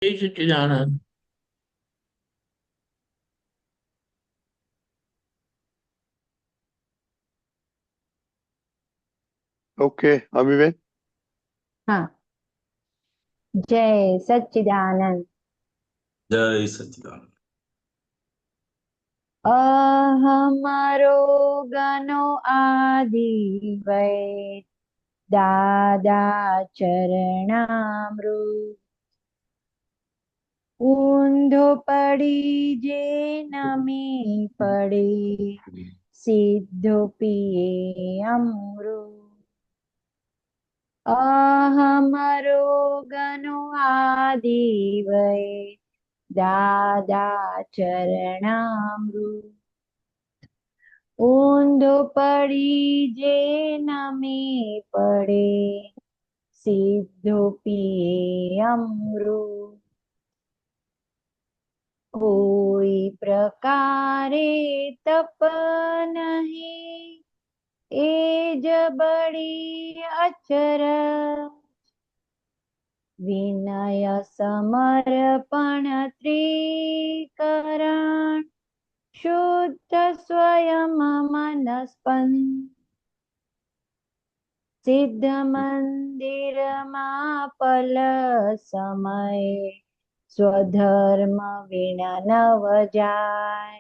જય સચ્ચિદાનંદ. ઓકે, અમીબેન. हाँ। जय सच्चिदानंद। જય સચિદાનંદ. अहमरोगनो आदिवै दादा चरणामृत ऊंधो पड़ी जे नमी पड़ी सिद्धो पिए अमृत अहमरोगनो आदिवै दादा चरणामृत ऊंधो पड़ी जे नमी पड़े सिद्धो पिए अमृत कोई प्रकारे तप नहीं एज बड़ी अचरज विनय समर्पण त्रिकरण शुद्ध स्वयं मनस्पंद सिद्ध मंदिर पल समय स्वधर्म वीण नव जाय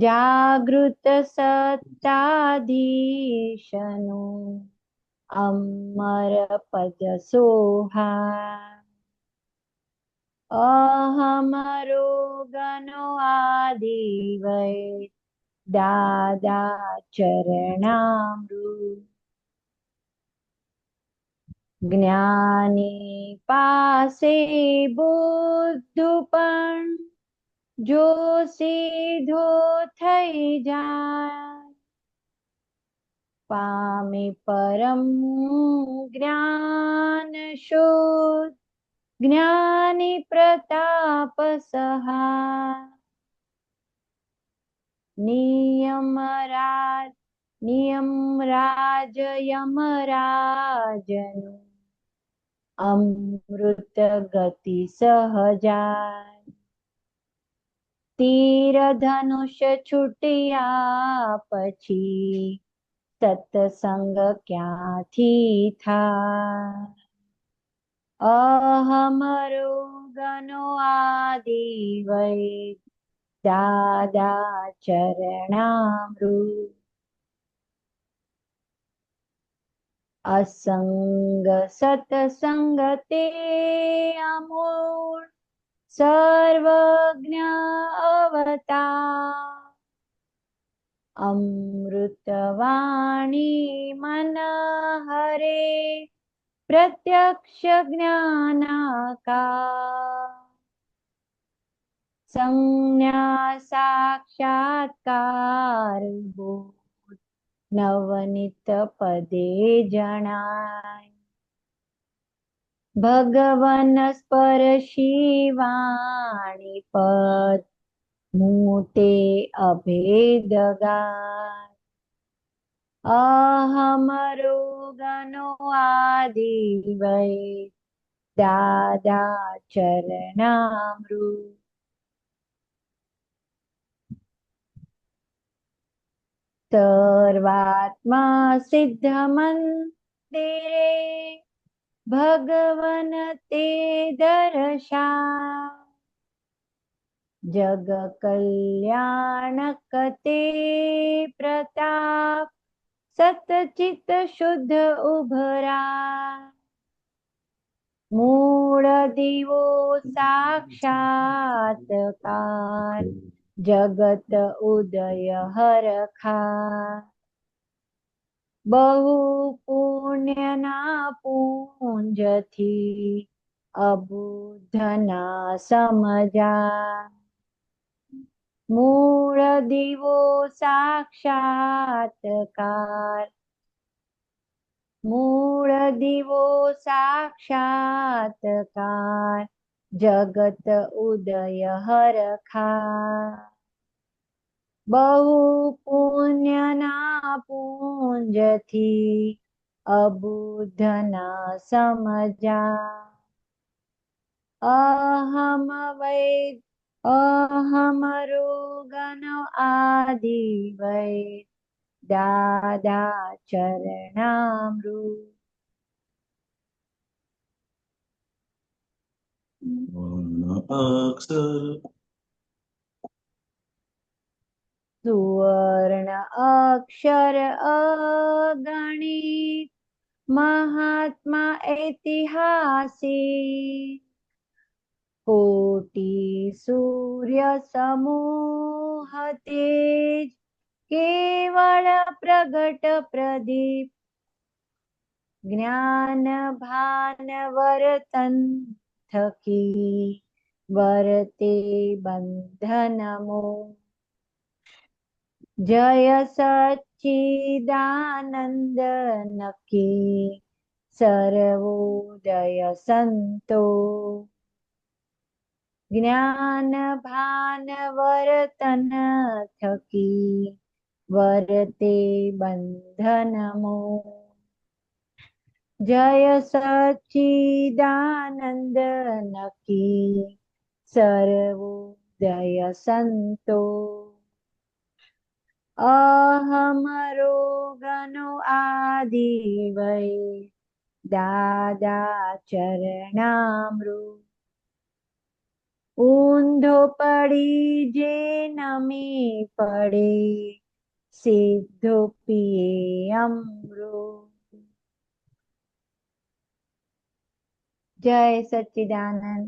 जागृत सत्ताधीशनु अमर पद सोहा अहमरोगनो आदिवै दादा चरणामृत જ્ઞાની પાસે બુદ્ધ પણ જો સીધો થઈ જાય પામે પરમ જ્ઞાન શુદ્ધ જ્ઞાની પ્રતાપ સહાય નિયમ રાજ યમરાજનું અમૃત ગતિ સહજાય તીર ધનુષ છૂટ્યા પછી સત્સંગ ક્યાંથી થાય અહમ રોગનો આદિવૈ દાદા ચરણામૃત असंग सत्संग ते अमूल सर्वज्ञ अवतार अमृतवाणी मन हरे प्रत्यक्ष ज्ञानाकार संज्ञा साक्षात्कार नवनीत पदे जणाय भगवन स्पर्शी वाणी पद मूते अभेद गाय अहम रोगनो आदिवै दादा चरणामृत सर्वात्मा सिद्ध मंदिरे भगवन ते दर्शा जग कल्याणक ते प्रताप सतचित शुद्ध उभरा मूळ दिवो साक्षात्कार जगत उदय हरखा बहु પુણ્યના પૂંજથી અબુધના સમજા મૂળ દીવો સાક્ષાત્કાર મૂળ દીવો સાક્ષાત્કાર જગત ઉદય હરખા बहु पुण्यना पूंजથી અબુધના સમજા અહમ વૈદ અહમ રોગનો આદિ વૈદ દાદા ચરણામૃત. અક્ષર સુવર્ણ અક્ષર અગણિત મહાત્મા ઐતિહાસિક કોટી સૂર્ય સમૂહ તેજ કેવળ પ્રગટ પ્રદીપ જ્ઞાન ભાન વર્તન થકી વર્તે બંધન મોહ. જય સચ્ચિદાનંદ નકી સર્વોદય સંતો જ્ઞાન ભાન વર્તન થકી વર્તે બંધન મોહ. જય સચ્ચિદાનંદ નકી સર્વોદય સંતો અહમ રોગનો આદિ વૈ દાદા ચરણામૃત. ઊંધો પડી જે નમી પડે સીધો પીએ અમૃત. જય સચ્ચિદાનંદ.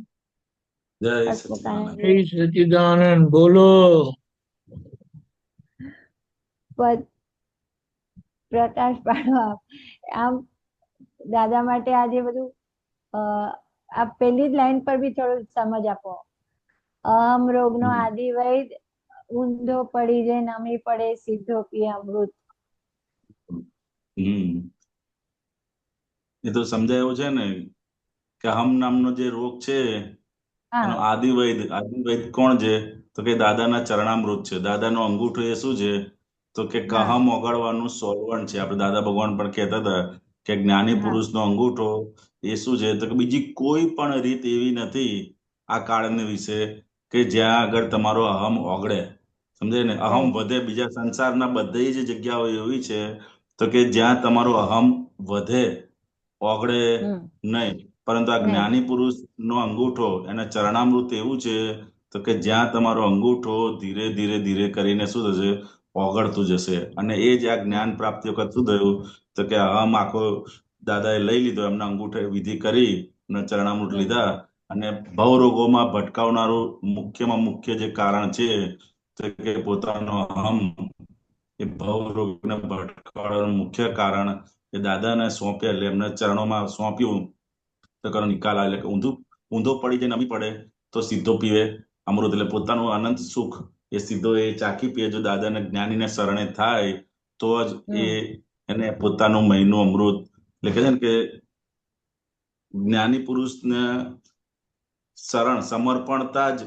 જય હસમુખાનંદ. સચ્ચિદાનંદ. જય સચિદાનંદ બોલો. પ્રકાશ પાડવા આમ દાદા માટે આજે બધું આ પહેલી જ લાઈન પર બી થોડું સમજ આપો. અહમ રોગનો આદિ વૈદ ઊંધો પડી જાય નમી પડે સીધો પીએ અમૃત. એ તો સમજાયું છે ને કે અહમ નામનો જે રોગ છે એનો હા આદિવૈદ કોણ છે? તો કે દાદાના ચરણામૃત છે. દાદાનો અંગૂઠો એ શું છે? તો કે હા કહમ ઓગળવાનું સોલવન્ટ છે. આપણે દાદા ભગવાન પણ કહેતા હતા કે જ્ઞાની હા પુરુષનો અંગૂઠો એ શું છે? તો કે બીજી કોઈ પણ રીત એવી નથી આ કાળને વિશે કે જ્યાં આગળ તમારો અહમ ઓગળે. સમજાય ને? અહમ right. વધે. બીજા સંસારના બધી જ જગ્યાઓ એવી છે તો કે જ્યાં તમારો અહમ વધે, ઓગળે નહીં. પરંતુ આ નહીં જ્ઞાની પુરુષનો અંગૂઠો એના ચરણામૃત એવું છે તો કે જ્યાં તમારો અંગૂઠો ધીરે ધીરે ધીરે કરીને શું થશે? ઓગળતું જશે. અને એ જ આ જ્ઞાન પ્રાપ્તિ વખત શું થયું? તો કે અહમ આખો દાદાએ લઈ લીધો, એમના અંગૂઠે વિધિ કરી અને ચરણામૃત લીધા. અને ભવરોગોમાં ભટકાવનારું મુખ્યમાં મુખ્ય જે કારણ છે તો કે પોતાનો અહમ એ ભવરોગને ભટકાવવાનું મુખ્ય કારણ એ દાદાને સોંપ્યા, એટલે એમને ચરણોમાં સોંપ્યું તો કરો નિકાલ આવે. એટલે ઊંધો પડી જાય નમી પડે તો સીધો પીવે અમૃત. એટલે પોતાનું અનંત સુખ એ સીધો એ ચાખી પીએ. જો દાદાને જ્ઞાનીને શરણે થાય તો જ એને પોતાનું મહિનું અમૃત એટલે કે છે ને કે જ્ઞાની પુરુષને શરણ સમર્પણતા જ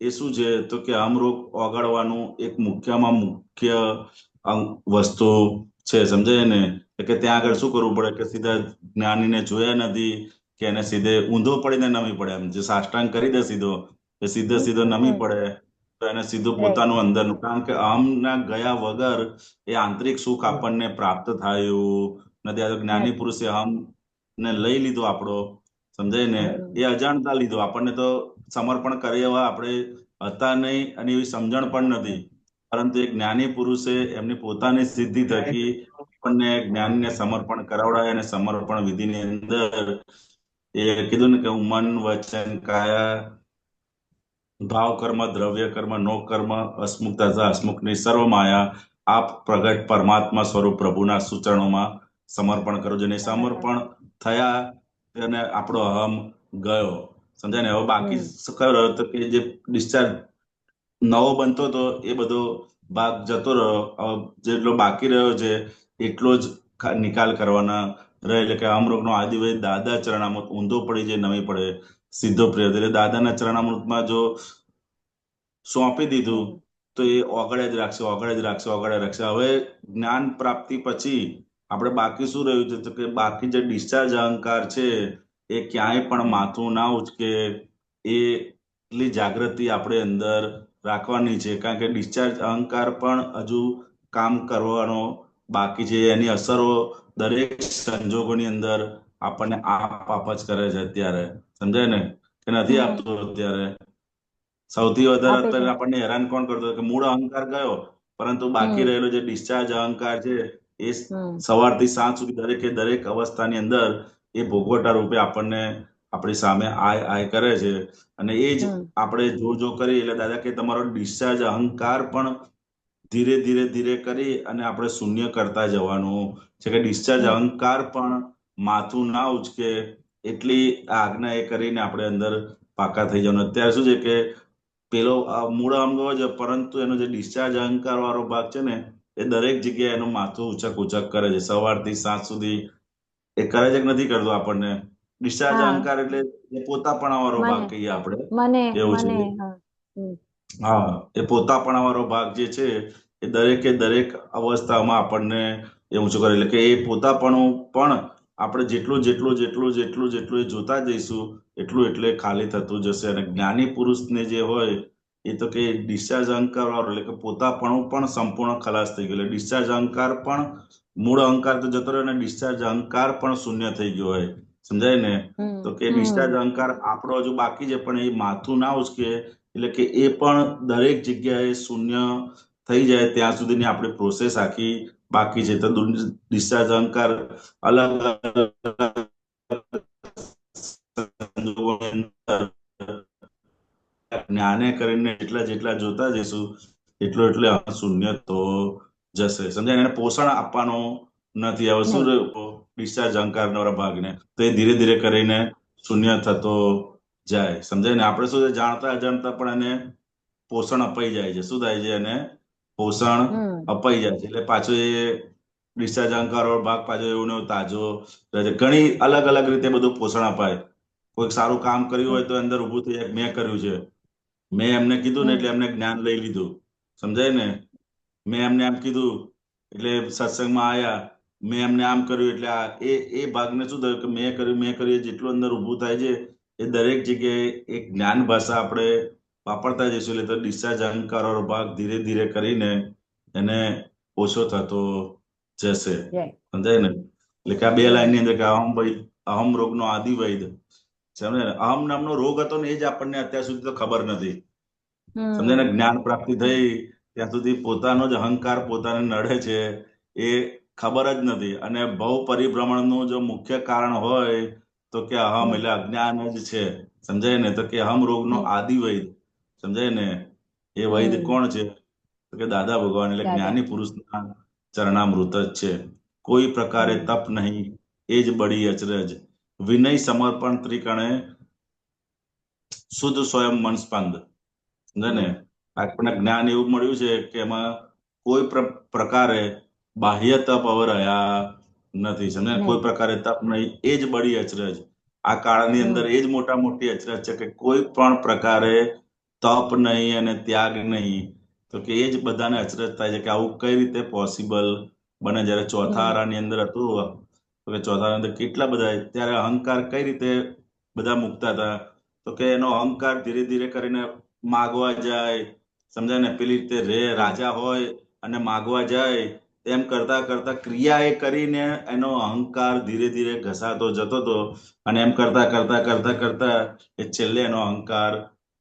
એ શું છે? તો કે અમરોગ ઓગાળવાનું એક મુખ્યમાં મુખ્ય વસ્તુ છે. સમજાય ને? કે ત્યાં આગળ શું કરવું પડે કે સીધા જ્ઞાનીને જોયા નથી કે એને સીધે ઊંધો પડીને નમી પડે. એમ જે સાષ્ટાંગ કરી દે સીધો એ સીધો નમી પડે તો એને સીધું પોતાનું અંદરનું, કારણ કે અહમના ગયા વગર એ આંતરિક સુખ આપણને પ્રાપ્ત થાય એવું નથી. આ જ્ઞાની પુરુષે અહમ ને લઈ લીધો આપણો. સમજાય ને? એ અજાણતા લીધો. આપણને તો સમર્પણ કરે એવા આપણે હતા નહીં અને એવી સમજણ પણ નથી. પરંતુ એક જ્ઞાની પુરુષે એમની પોતાની સિદ્ધિ થકી આપણને જ્ઞાનને સમર્પણ કરાવડાય અને સમર્પણ વિધિની અંદર એ કીધું ને કે હું મન વચન કાયા ભાવ કર્મ દ્રવ્ય કર્મ નો કર્મ હસમુખ તથા હસમુખની સર્વ માયા આપ પ્રગટ પરમાત્મા સ્વરૂપ પ્રભુના સૂચનોમાં સમર્પણ કરો. જેને સમર્પણ થયા અને આપણો અહમ ગયો. સમજાય ને? હવે બાકી કયો રહ્યો? તો કે જે ડિસ્ચાર્જ નવો બનતો હતો એ બધો ભાગ જતો રહ્યો. જેટલો બાકી રહ્યો છે એટલો જ નિકાલ કરવાના રહે. એટલે કે અમરોગનો આદિવૈદ દાદા ચરણામૃત ઊંધો પડી જાય નમી પડે સીધો પ્રિય. એટલે દાદાના ચરણામૃતમાં જો સોંપી દીધું તો એ ઓગળે જ રાખશે, ઓગળે જ રાખશે, ઓગળે રાખશે. હવે જ્ઞાન પ્રાપ્તિ પછી આપણે બાકી શું રહ્યું છે? તો કે બાકી જે ડિસ્ચાર્જ અહંકાર છે એ ક્યાંય પણ માથું ના ઉચકે, એટલી જાગૃતિ આપણે અંદર રાખવાની છે, કારણ કે ડિસ્ચાર્જ અહંકાર પણ હજુ કામ કરવાનો બાકી છે. એની અસરો દરેક સંજોગોની અંદર આપણને આપ જ કરે છે અત્યારે, સમજાય ને કે નથી આપતું અત્યારે. સૌથી વધારે આપે છે. અત્યારે આપણને હેરાન કોણ કરતો કે મૂળ અહંકાર ગયો, પરંતુ બાકી રહેલો જે ડિસ્ચાર્જ અહંકાર છે એ સવારથી સાંજ સુધી દરેકે દરેક અવસ્થાની અંદર એ ભોગવટા રૂપે આપણને આપણી સામે આય કરે છે. અને એ જ આપણે જો કરી એટલે દાદા કે તમારો ડિસ્ચાર્જ અહંકાર પણ ધીરે ધીરે ધીરે કરી અને આપણે શૂન્ય કરતા જવાનું છે, કે ડિસ્ચાર્જ અહંકાર પણ માથું ના ઉચકે એટલી આજ્ઞા એ કરીને આપણે અંદર પાકા થઈ જવાનું. અત્યારે શું છે કે પેલો મૂળ અંગ છે, પરંતુ એનો જે ડિસ્ચાર્જ અહંકાર વાળો ભાગ છે ને એ દરેક જગ્યાએ એનું માથું ઉચક ઉચક કરે છે સવારથી સાંજ સુધી. એ કરે છે કે નથી કરતો આપણને? ડિસ્ચાર્જ અહંકાર એટલે પોતાપણા વાળો ભાગ કહીએ આપણે, એવું છે. હા, એ પોતાપણા વાળો ભાગ જે છે એ દરેકે દરેક અવસ્થામાં આપણને એવું શું કરે, એટલે કે એ પોતાપણું પણ આપણે જેટલું જેટલું જેટલું જેટલું જેટલું એ જોતા જઈશું એટલું એટલે ખાલી થતું જશે. અને જ્ઞાની પુરુષને જે હોય એ તો કે ડિસ્ચાર્જ અહંકાર વાળો એટલે કે પોતાપણું પણ સંપૂર્ણ ખલાસ થઈ ગયું. ડિસ્ચાર્જ અહંકાર પણ મૂળ અહંકાર તો જતો રહ્યો અને ડિસ્ચાર્જ અહંકાર પણ શૂન્ય થઈ ગયો હોય, સમજાય ને? તો કે ડિસ્ચાર્જ અહંકાર આપણો હજુ બાકી છે, પણ એ માથું ના ઉચકે એટલે કે એ પણ દરેક જગ્યાએ શૂન્ય થઈ જાય ત્યાં સુધીની આપણી પ્રોસેસ આખી બાકી છે. તો ડિસ્ચાર્જ અહંકાર અલગ જ્ઞાને કરીને જેટલા જેટલા જોતા જઈશું એટલો એટલે શૂન્ય તો જશે, સમજાય? એને પોષણ આપવાનું નથી. હવે શું ડિસ્ચાર્જ અહંકારના ભાગને તો એ ધીરે ધીરે કરીને શૂન્ય થતો જાય, સમજાય ને? આપણે શું જાણતા અજાણતા પણ એને પોષણ અપાઈ જાય છે. શું થાય છે? એને પોષણ અપાઈ જાય છે, એટલે પાછો એ ડિસ્ચાર્જ અહંકાર વાળો ભાગ પાછો એવું ને તાજો રહે છે. ઘણી અલગ અલગ રીતે બધું પોષણ અપાય. કોઈક સારું કામ કર્યું હોય તો અંદર ઉભું થઈ જાય, મેં કર્યું છે, મેં એમને કીધું ને એટલે એમને જ્ઞાન લઈ લીધું, સમજાય ને? મેં એમને આમ કીધું એટલે સત્સંગમાં આવ્યા, મેં એમને આમ કર્યું એટલે એ ભાગને શું થયું કે મેં કર્યું એ જેટલું અંદર ઊભું થાય છે એ દરેક જગ્યાએ એક જ્ઞાન ભાષા આપણે વાપરતા જઈશું એટલે તો ડિસ્ચાર્જ અહંકાર વાળો ભાગ ધીરે ધીરે કરીને એને ઓછો થતો જશે, સમજાય ને? એટલે કે આ બે લાઈન ની અંદર કે અહમ રોગનો આદિ વૈદ, સમજે ને? અહમ નામનો રોગ હતો ને એ જ આપણને અત્યાર સુધી તો ખબર નથી, સમજે ને? જ્ઞાન પ્રાપ્તિ થઈ ત્યાં સુધી પોતાનો જ અહંકાર પોતાને નડે છે એ ખબર જ નથી. અને ભવ પરિભ્રમણનું જો મુખ્ય કારણ હોય તો કે અહમ એટલે અજ્ઞાન જ છે, સમજાય ને? તો કે અહમ રોગનો આદિ વૈદ, સમજાય ને? એ વૈદ કોણ છે? તો કે દાદા ભગવાન એટલે જ્ઞાની પુરુષના ચરણામૃત જ છે. કોઈ પ્રકારે તપ નહીં, એ જ બડી અચરજ, વિનય સમર્પણ ત્રિકણે શુદ્ધ સ્વયં મન સ્પંદ, સમજે ને? આપણને જ્ઞાન એવું મળ્યું છે કે એમાં કોઈ પ્રકારે બાહ્ય તપ હવે રહ્યા નથી, સમજે? કોઈ પ્રકારે તપ નહીં, એ જ બડી અચરજ. આ કાળની અંદર એ જ મોટા મોટી અચરજ છે કે કોઈ પણ પ્રકારે તપ નહીં અને ત્યાગ નહીં. તો કે એ જ બધાને અચરજ થાય છે કે આવું કઈ રીતે પોસિબલ બને. જયારે ચોથા આરાની અંદર હતું તો કે ચોથા આરા અંદર કેટલા બધા, ત્યારે અહંકાર કઈ રીતે બધા મુકતા હતા? તો કે એનો અહંકાર ધીરે ધીરે કરીને માગવા જાય, સમજાય ને? પેલી રીતે રાજા હોય અને માગવા જાય એમ કરતા કરતા ક્રિયા એ કરીને એનો અહંકાર ધીરે ધીરે ઘસાતો જતો હતો. અને એમ કરતા કરતા કરતા કરતા એ છેલ્લે એનો અહંકાર,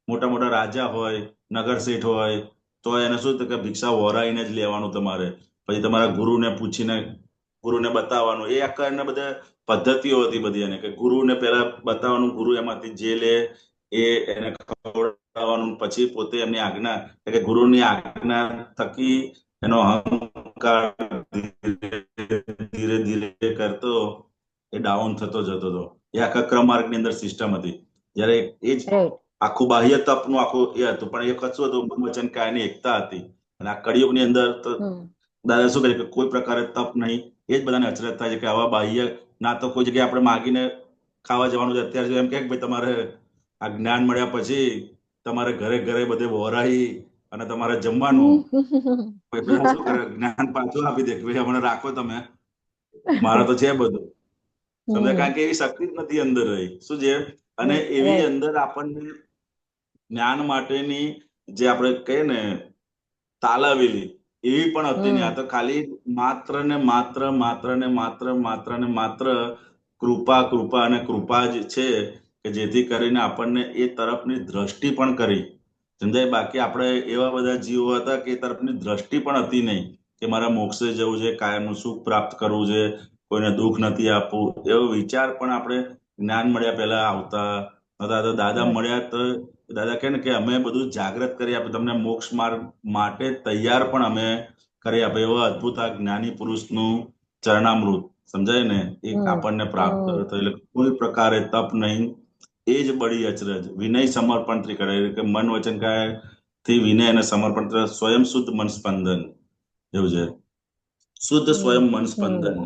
મોટા મોટા રાજા હોય, નગર શેઠ હોય તો એને શું કે ભિક્ષા વોરાઈને જ લેવાનું તમારે, પછી તમારા ગુરુને પૂછીને ગુરુને બતાવવાનું. એ આખા એને બધા પદ્ધતિઓ હતી બધી, એને કે ગુરુને પહેલા બતાવવાનું, ગુરુ એમાંથી જે લે એ એને ખવડાવવાનું, પછી પોતે એમની આજ્ઞા એટલે કે ગુરુની આજ્ઞા થકી એનો અહંકાર ધીરે ધીરે કરતો એ ડાઉન થતો જતો હતો. એ આખા ક્રમ માર્ગની અંદર સિસ્ટમ હતી. જયારે એ જ આખું બાહ્ય તપનું આખું એ હતું, પણ એ કશું હતું મન વચન કાયાની એકતા હતી. અને આ કળિયુગની અંદર તો દાદા શું કહે કે કોઈ પ્રકારે તપ નહીં, એ જ બધાને અચરજ થાય છે કે આવા બાહ્ય ના તો કોઈ જગ્યાએ આપણે માગીને ખાવા જવાનું છે. અત્યારે એમ કે ભાઈ તમારે આ જ્ઞાન મળ્યા પછી તમારે ઘરે ઘરે બધે વહોરાઈ અને તમારે જમવાનું, શું કરે જ્ઞાન પાછું આપી દે કે ભાઈ હમણાં રાખો તમે, મારે તો છે બધું, સમજે? કારણ કે એવી શક્તિ જ નથી અંદર રહી, શું છે? અને એવી અંદર આપણને જ્ઞાન માટેની જે આપણે કહીએ ને તાલાવેલી એવી પણ હતી નહીં. આ તો ખાલી માત્ર ને માત્ર કૃપા કૃપા અને કૃપા જ છે કે જેથી કરીને આપણને એ તરફની દ્રષ્ટિ પણ કરી. સમજાય? બાકી આપણે એવા બધા જીવો હતા કે એ તરફની દ્રષ્ટિ પણ હતી નહીં કે મારા મોક્ષે જવું છે, કાયમનું સુખ પ્રાપ્ત કરવું છે, કોઈને દુઃખ નથી આપવું, એવો વિચાર પણ આપણે જ્ઞાન મળ્યા પહેલા આવતા નતા. તો દાદા મળ્યા તો દાદા કહે ને કે અમે બધું જાગૃત કરી આપે, તમને મોક્ષ માર્ગ માટે તૈયાર પણ અમે કરી આપે. એવા અદભુત આ જ્ઞાની પુરુષનું ચરણામૃત સમજાય ને એ આપણને પ્રાપ્ત થયું. એટલે કોઈ પ્રકારે તપ નહીં, એ જ બળી અચરજ વિનય સમર્પણ થી કરે કે મન વચન કાય થી વિનય અને સમર્પણ સ્વયં શુદ્ધ મન સ્પંદન. એવું છે શુદ્ધ સ્વયં મન સ્પંદન,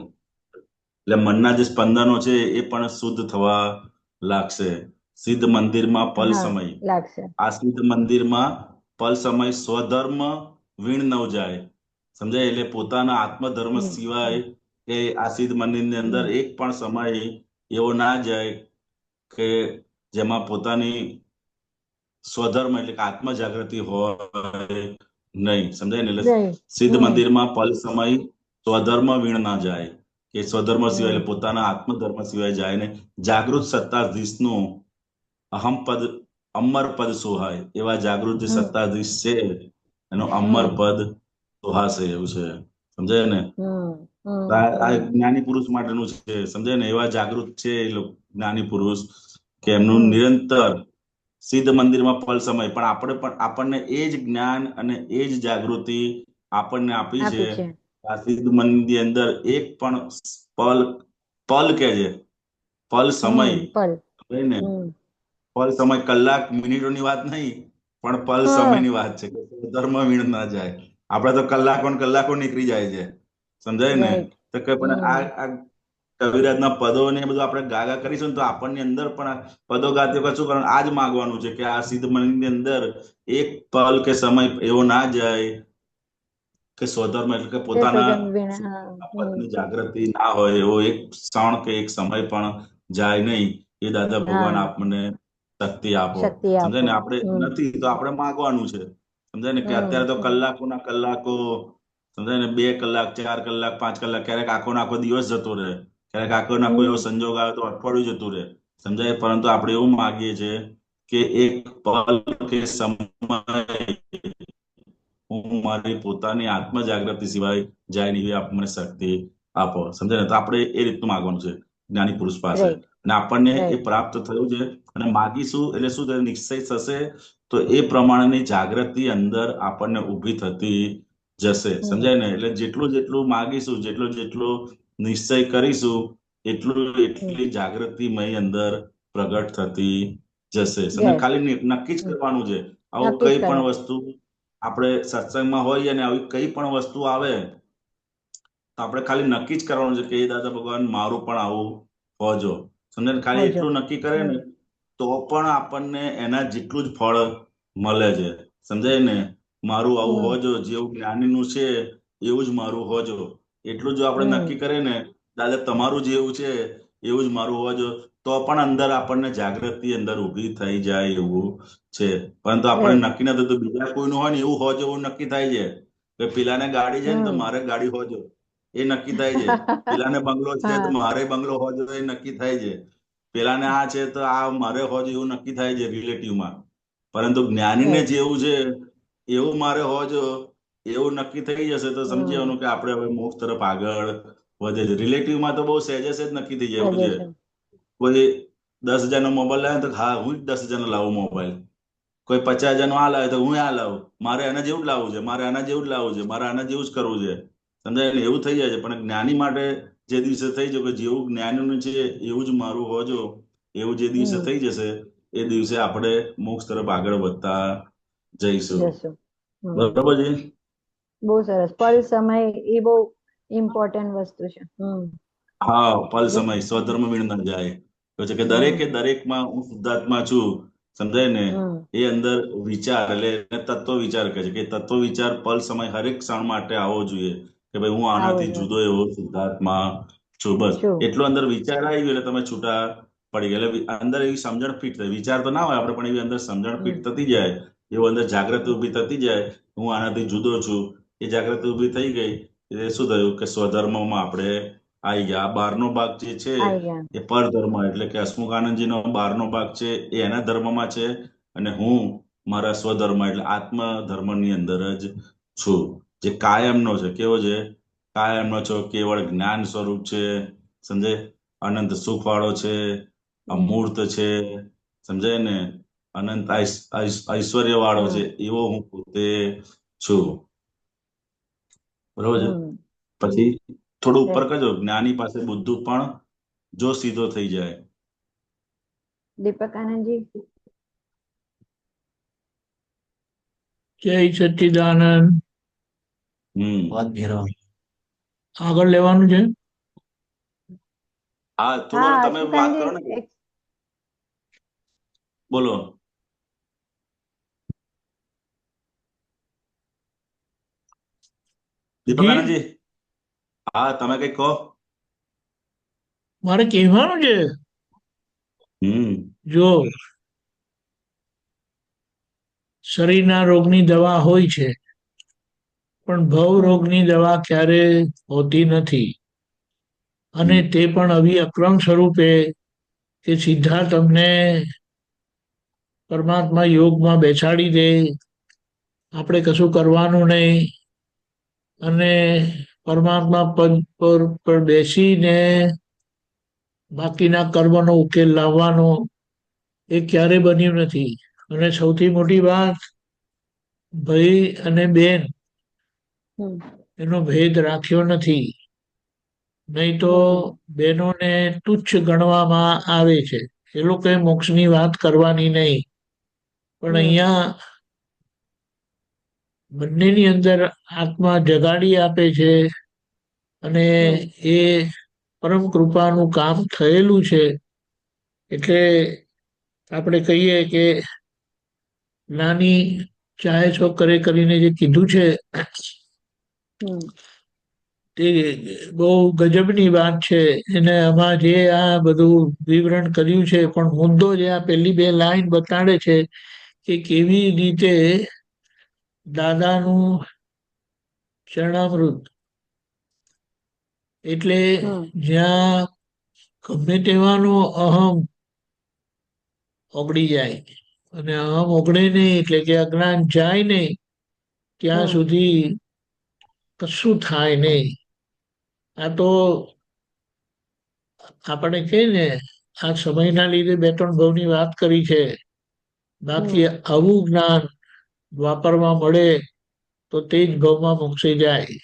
એટલે મનના જે સ્પંદનો છે એ પણ શુદ્ધ થવા લાગશે. સિદ્ધ મંદિરમાં પલ સમય લાગશે. આ સિદ્ધ મંદિરમાં પલ સમય સ્વધર્મ વીણ ન જાય. સમજાય? એટલે પોતાના આત્મધર્મ સિવાય કે આ સિદ્ધ મંદિરની અંદર એક પણ સમય એવો ના જાય કે જેમાં પોતાની સ્વધર્મ એટલે કે આત્મ જાગૃતિ હોય નહીં. સમજાય ને? એટલે સિદ્ધ મંદિરમાં પલ સમય સ્વધર્મ વીણ ના જાય કે સ્વધર્મ સિવાય એટલે પોતાના આત્મધર્મ સિવાય જાય ને. જાગૃત સત્તાધીશનું અહમ પદ અમર પદ સોહાય. એવા જાગૃત જે સત્તાધીશ છે એનો અમર પદ સોહાશે. એવું છે. સમજાય ને? આ જ્ઞાની પુરુષ માટેનું છે. સમજાય ને? એવા જાગૃત છે એ લોકો જ્ઞાની પુરુષ કે એમનું નિરંતર સિદ્ધ મંદિરમાં પલ સમય પણ આપણને એ જ જ્ઞાન અને એ જ જાગૃતિ આપણને આપી છે. આ સિદ્ધ મંદિર અંદર એક પણ પલ કે છે પલ સમય ને પલ સમય કલાક મિનિટોની વાત નહીં પણ પલ સમયની વાત છે કે ધર્મ વીણ ના જાય. આપડે તો કલાકો નીકળી જાય છે. સમજાય ને? તો કે પણ આ કવિરાજના પદો ને બધું આપણે ગાગા કરીશું ને તો આપણની અંદર પણ પદો ગાતી વખત શું કરવાનું? આ જ માગવાનું છે કે આ સિદ્ધ મંદિરની અંદર એક પલ કે સમય એવો ના જાય કે સ્વધર્મ એટલે કે પોતાના જાગૃતિ ના હોય એવો એક ક્ષણ કે એક સમય પણ જાય નહીં. એ દાદા ભગવાન આપણને શક્તિ આપો. સમજાય ને? આપણે નથી તો આપણે માગવાનું છે. સમજાય ને? કે અત્યારે તો કલાકોના કલાકો, સમજાય ને? 2 કલાક 4 કલાક 5 કલાક, ક્યારેક આખો દિવસ જતો રહે, ક્યારેક આખો એવો સંજોગ આવે તો અઠવાડિયું જતું રહે. સમજાય? પરંતુ આપણે એવું માગીએ છીએ કે એક પલ કે સમય હું મારી પોતાની આત્મ જાગૃતિ સિવાય જાય નહીં. આપ મને શક્તિ આપો. સમજાય ને? તો આપણે એ રીતનું માગવાનું છે જ્ઞાની પુરુષ પાસે અને આપણને એ પ્રાપ્ત થયું છે. અને માગીશું એટલે શું થશે? નિશ્ચય થશે તો એ પ્રમાણેની જાગૃતિ અંદર આપણને ઊભી થતી જશે. સમજાય ને? એટલે જેટલું માગીશું, જેટલો નિશ્ચય કરીશું એટલી જાગૃતિમય અંદર પ્રગટ થતી જશે. સમજાય? ખાલી નક્કી જ કરવાનું છે. આવું કઈ પણ વસ્તુ આપણે સત્સંગમાં હોઈએ ને આવી કઈ પણ વસ્તુ આવે તો આપણે ખાલી નક્કી જ કરવાનું છે કે એ દાદા ભગવાન મારું પણ આવું હોજો. સમજાય? ખાલી એટલું નક્કી કરે ને તો પણ આપણને એના જેટલું જ ફળ મળે છે. સમજાય ને? મારું આવું હોજો, જેવું જ્ઞાનીનું છે એવું જ મારું હોજો. એટલું જો આપણે નક્કી કરીએ ને દાદા તમારું જેવું છે એવું જ મારું હોજો, તો પણ અંદર આપણને જાગૃતિ અંદર ઊભી થઈ જાય એવું છે. પરંતુ આપણે નક્કી ન થતું બીજા કોઈનું હોય ને એવું હોજો એવું નક્કી થાય છે કે પેલાને ગાડી છે ને તો મારે ગાડી હોજો એ નક્કી થાય છે. પેલાને બંગલો છે તો મારે બંગલો હોજો એ નક્કી થાય છે. પેલાને આ છે તો આ મારે હોજો એવું નક્કી થાય છે રિલેટિવમાં. પરંતુ જ્ઞાનીને જેવું છે એવું મારે હોજો એવું નક્કી થઈ જશે તો સમજવાનું કે આપણે હવે મોક્ષ તરફ આગળ વધે છે. રિલેટિવમાં તો બહુ સહેજે જ નક્કી થઈ જાય છે. કોઈ 10,000 નો મોબાઈલ લાવે તો હા હું જ 10,000 નો લાવું મોબાઈલ. કોઈ 50,000 નો આ લાવે તો હું આ લાવું. મારે આના જેવું જ લાવવું છે, મારે આના જેવું જ લાવવું છે, મારે આના જેવું જ કરવું છે. સમજાય ને? એવું થઈ જાય છે. પણ જ્ઞાની માટે જે દિવસે થઈ જાય કે જેવું જ્ઞાનીનું છે એવું જ મારું હોજો, એવું જે દિવસે થઈ જશે એ દિવસે આપણે મોક્ષ તરફ આગળ વધતા જઈશું. બરાબર છે? બહુ સરસ. પલ સમય એ બહુ ઇમ્પોર્ટન્ટ વસ્તુ છે. હા, પલ સમય સ્વધર્મ વીણ ન જાય. તો છે કે દરેકમાં હું શુદ્ધાત્મા છું. સમજાય ને? એ અંદર વિચાર એટલે તત્વ વિચાર કહે છે કે તત્વ વિચાર પલ સમય હરેક ક્ષણ માટે આવવો જોઈએ કે ભાઈ હું આનાથી જુદો એવો શુદ્ધાત્મા છું. બસ એટલો અંદર વિચાર આવી ગયો એટલે તમે છૂટા પડી ગઈ. એટલે અંદર એવી સમજણ ફિટ થઈ, વિચાર તો ના હોય આપણે, પણ એવી અંદર સમજણ ફિટ થતી જાય, એવું અંદર જાગૃતિ ઊભી થતી જાય, હું આનાથી જુદો છું. એ જાગૃતિ ઊભી થઈ ગઈ એટલે શું થયું કે સ્વધર્મમાં આપણે આવી ગયા. આ બહારનો ભાગ જે છે આવી ગયા. એ પરધર્મ, એટલે કે હસમુખાનંદજીનો બહારનો ભાગ છે એ એના ધર્મમાં છે, અને હું મારા સ્વધર્મ એટલે આત્મ ધર્મની અંદર જ છું, જે કાયમનો છે. કેવો છે? કાયમનો છે, કેવળ જ્ઞાન સ્વરૂપ છે, સમજાય? અનંત સુખ વાળો છે, અમૂર્ત છે, સમજાય ને? અનંત ઐશ્વર્ય વાળો છે, એવો હું પોતે છું. બરોબર છે? પછી થોડું ઉપર કરજો, જ્ઞાની પાસે બુદ્ધુ પણ જો સીધો થઈ જાય. દીપક આનંદજી. જય સચ્ચિદાનંદ. આગળ લેવાનું છે. હા, થોડો તમે વાત કરો ને. બોલો. દીપક આનંદજી, હા, તમે કઈ કહો. મારે કહેવાનું છે, જો શરીરના રોગની દવા હોય છે, પણ ભવ રોગની દવા ક્યારે હોતી નથી, અને તે પણ આવી અક્રમ સ્વરૂપે કે સીધા તમને પરમાત્મા યોગમાં બેસાડી દે, આપણે કશું કરવાનું નહીં, અને પરમાત્મા પદ પર બેસીને બાકીના કર્મનો ઉકેલ લાવવાનો, એ ક્યારે બન્યું નથી. અને સૌથી મોટી વાત, ભાઈ અને બેન એનો ભેદ રાખ્યો નથી. નહીં તો બહેનોને તુચ્છ ગણવામાં આવે છે, એ લોકોએ મોક્ષની વાત કરવાની નહીં. પણ અહીંયા બંનેની અંદર આત્મા જગાડી આપે છે, અને એ પરમ કૃપાનું કામ થયેલું છે. એટલે આપણે કહીએ કે નાની ચાહે છો કરે કરીને જે કીધું છે તે બહુ ગજબની વાત છે. એને આમાં જે આ બધું વિવરણ કર્યું છે, પણ મુદ્દો જે આ પહેલી બે લાઈન બતાડે છે કે કેવી રીતે દાદાનું ચરણામૃત, એટલે જ્યાં ગમે તેવાનો અહમ ઓગળી જાય, અને અહમ ઓગળે નહીં એટલે કે અજ્ઞાન જાય નહીં, ત્યાં સુધી કશું થાય નહીં. આ તો આપણે કહીએ ને, આ સમયના લીધે બે ત્રણ ભાવની વાત કરી છે, બાકી આવું જ્ઞાન વાપરવા મળે તો તે જ ભાવમાં મોક્ષે જાય.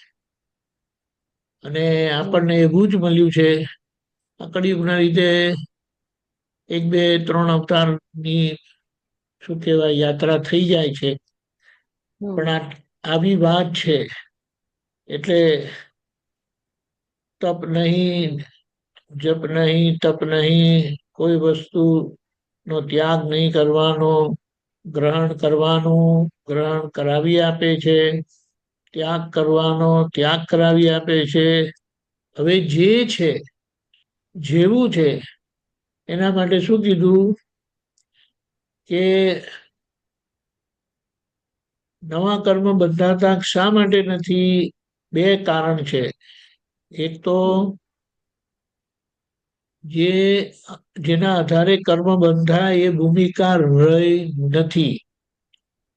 અને આપણને એવું જ મળ્યું છે. આ કળિયુગના લીધે એક બે ત્રણ અવતારની શું કહેવાય યાત્રા થઈ જાય છે, પણ આવી વાત છે. એટલે તપ નહીં, જપ નહીં, તપ નહીં, કોઈ વસ્તુનો ત્યાગ નહીં કરવાનો, ગ્રહણ કરવાનું, ગ્રહણ કરાવી આપે છે, ત્યાગ કરવાનો, ત્યાગ કરાવી આપે છે. હવે જે છે જેવું છે એના માટે શું કીધું કે નવા કર્મ બંધાતા શા માટે નથી? બે કારણ છે. એક તો જેના આધારે કર્મ બંધાય એ ભૂમિકા રહી નથી.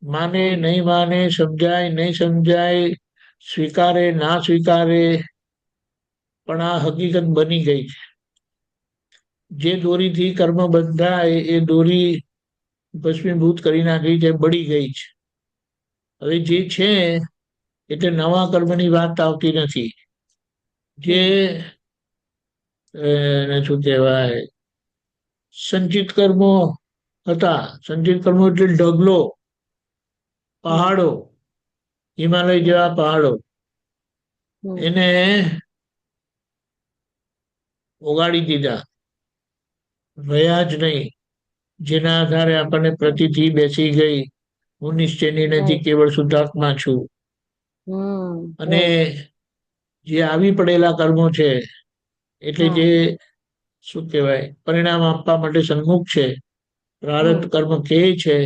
માને નહીં માને, સમજાય નહીં સમજાય, સ્વીકારે ના સ્વીકારે, પણ આ હકીકત બની ગઈ છે. જે દોરીથી કર્મ બંધાય એ દોરી ભસ્મીભૂત કરી નાખી છે, બળી ગઈ છે. હવે જે છે એટલે નવા કર્મની વાત આવતી નથી. જે શું કહેવાય સંચિત કર્મો હતા, સંચિત કર્મો એટલે ઢગલો, પહાડો, હિમાલય જેવા પહાડો, એને ઓગાળી દીધા, રહ્યા જ નહીં. જેના આધારે આપણને પ્રતિથિ બેસી ગઈ, હું નિશ્ચયની નથી, કેવળ શુદ્ધાત્મા છું. અને જે આવી પડેલા કર્મો છે, એટલે જે શું કહેવાય પરિણામ આપવા માટે સન્મુખ છે. પ્રારબ્ધ કર્મ કે છે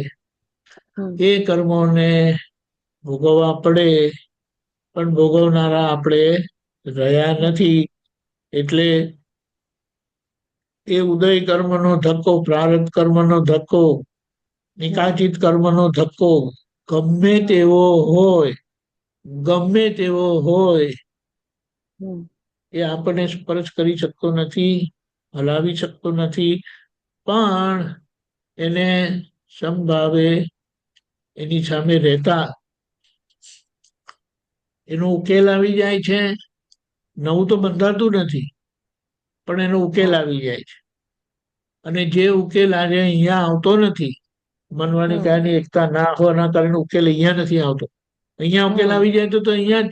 એ કર્મોને ભોગવવા પડે, પણ ભોગવનારા આપણે રહ્યા નથી. એટલે એ ઉદય કર્મનો ધક્કો, પ્રારબ્ધ કર્મનો ધક્કો, નિકાચિત કર્મનો ધક્કો ગમે તેવો હોય, ગમે તેવો હોય, એ આપણને સ્પર્શ કરી શકતો નથી, હલાવી શકતો નથી, પણ એને સમભાવે એની સામે રહેતા એનો ઉકેલ આવી જાય છે. નવું તો બંધાતું નથી, પણ એનો ઉકેલ આવી જાય છે. અને જે ઉકેલ આજે અહીંયા આવતો નથી, મનવાણી કાયની એકતા ના હોવાના કારણે ઉકેલ અહીંયા નથી આવતો. અહીંયા ઉકેલ આવી જાય તો અહીંયા જ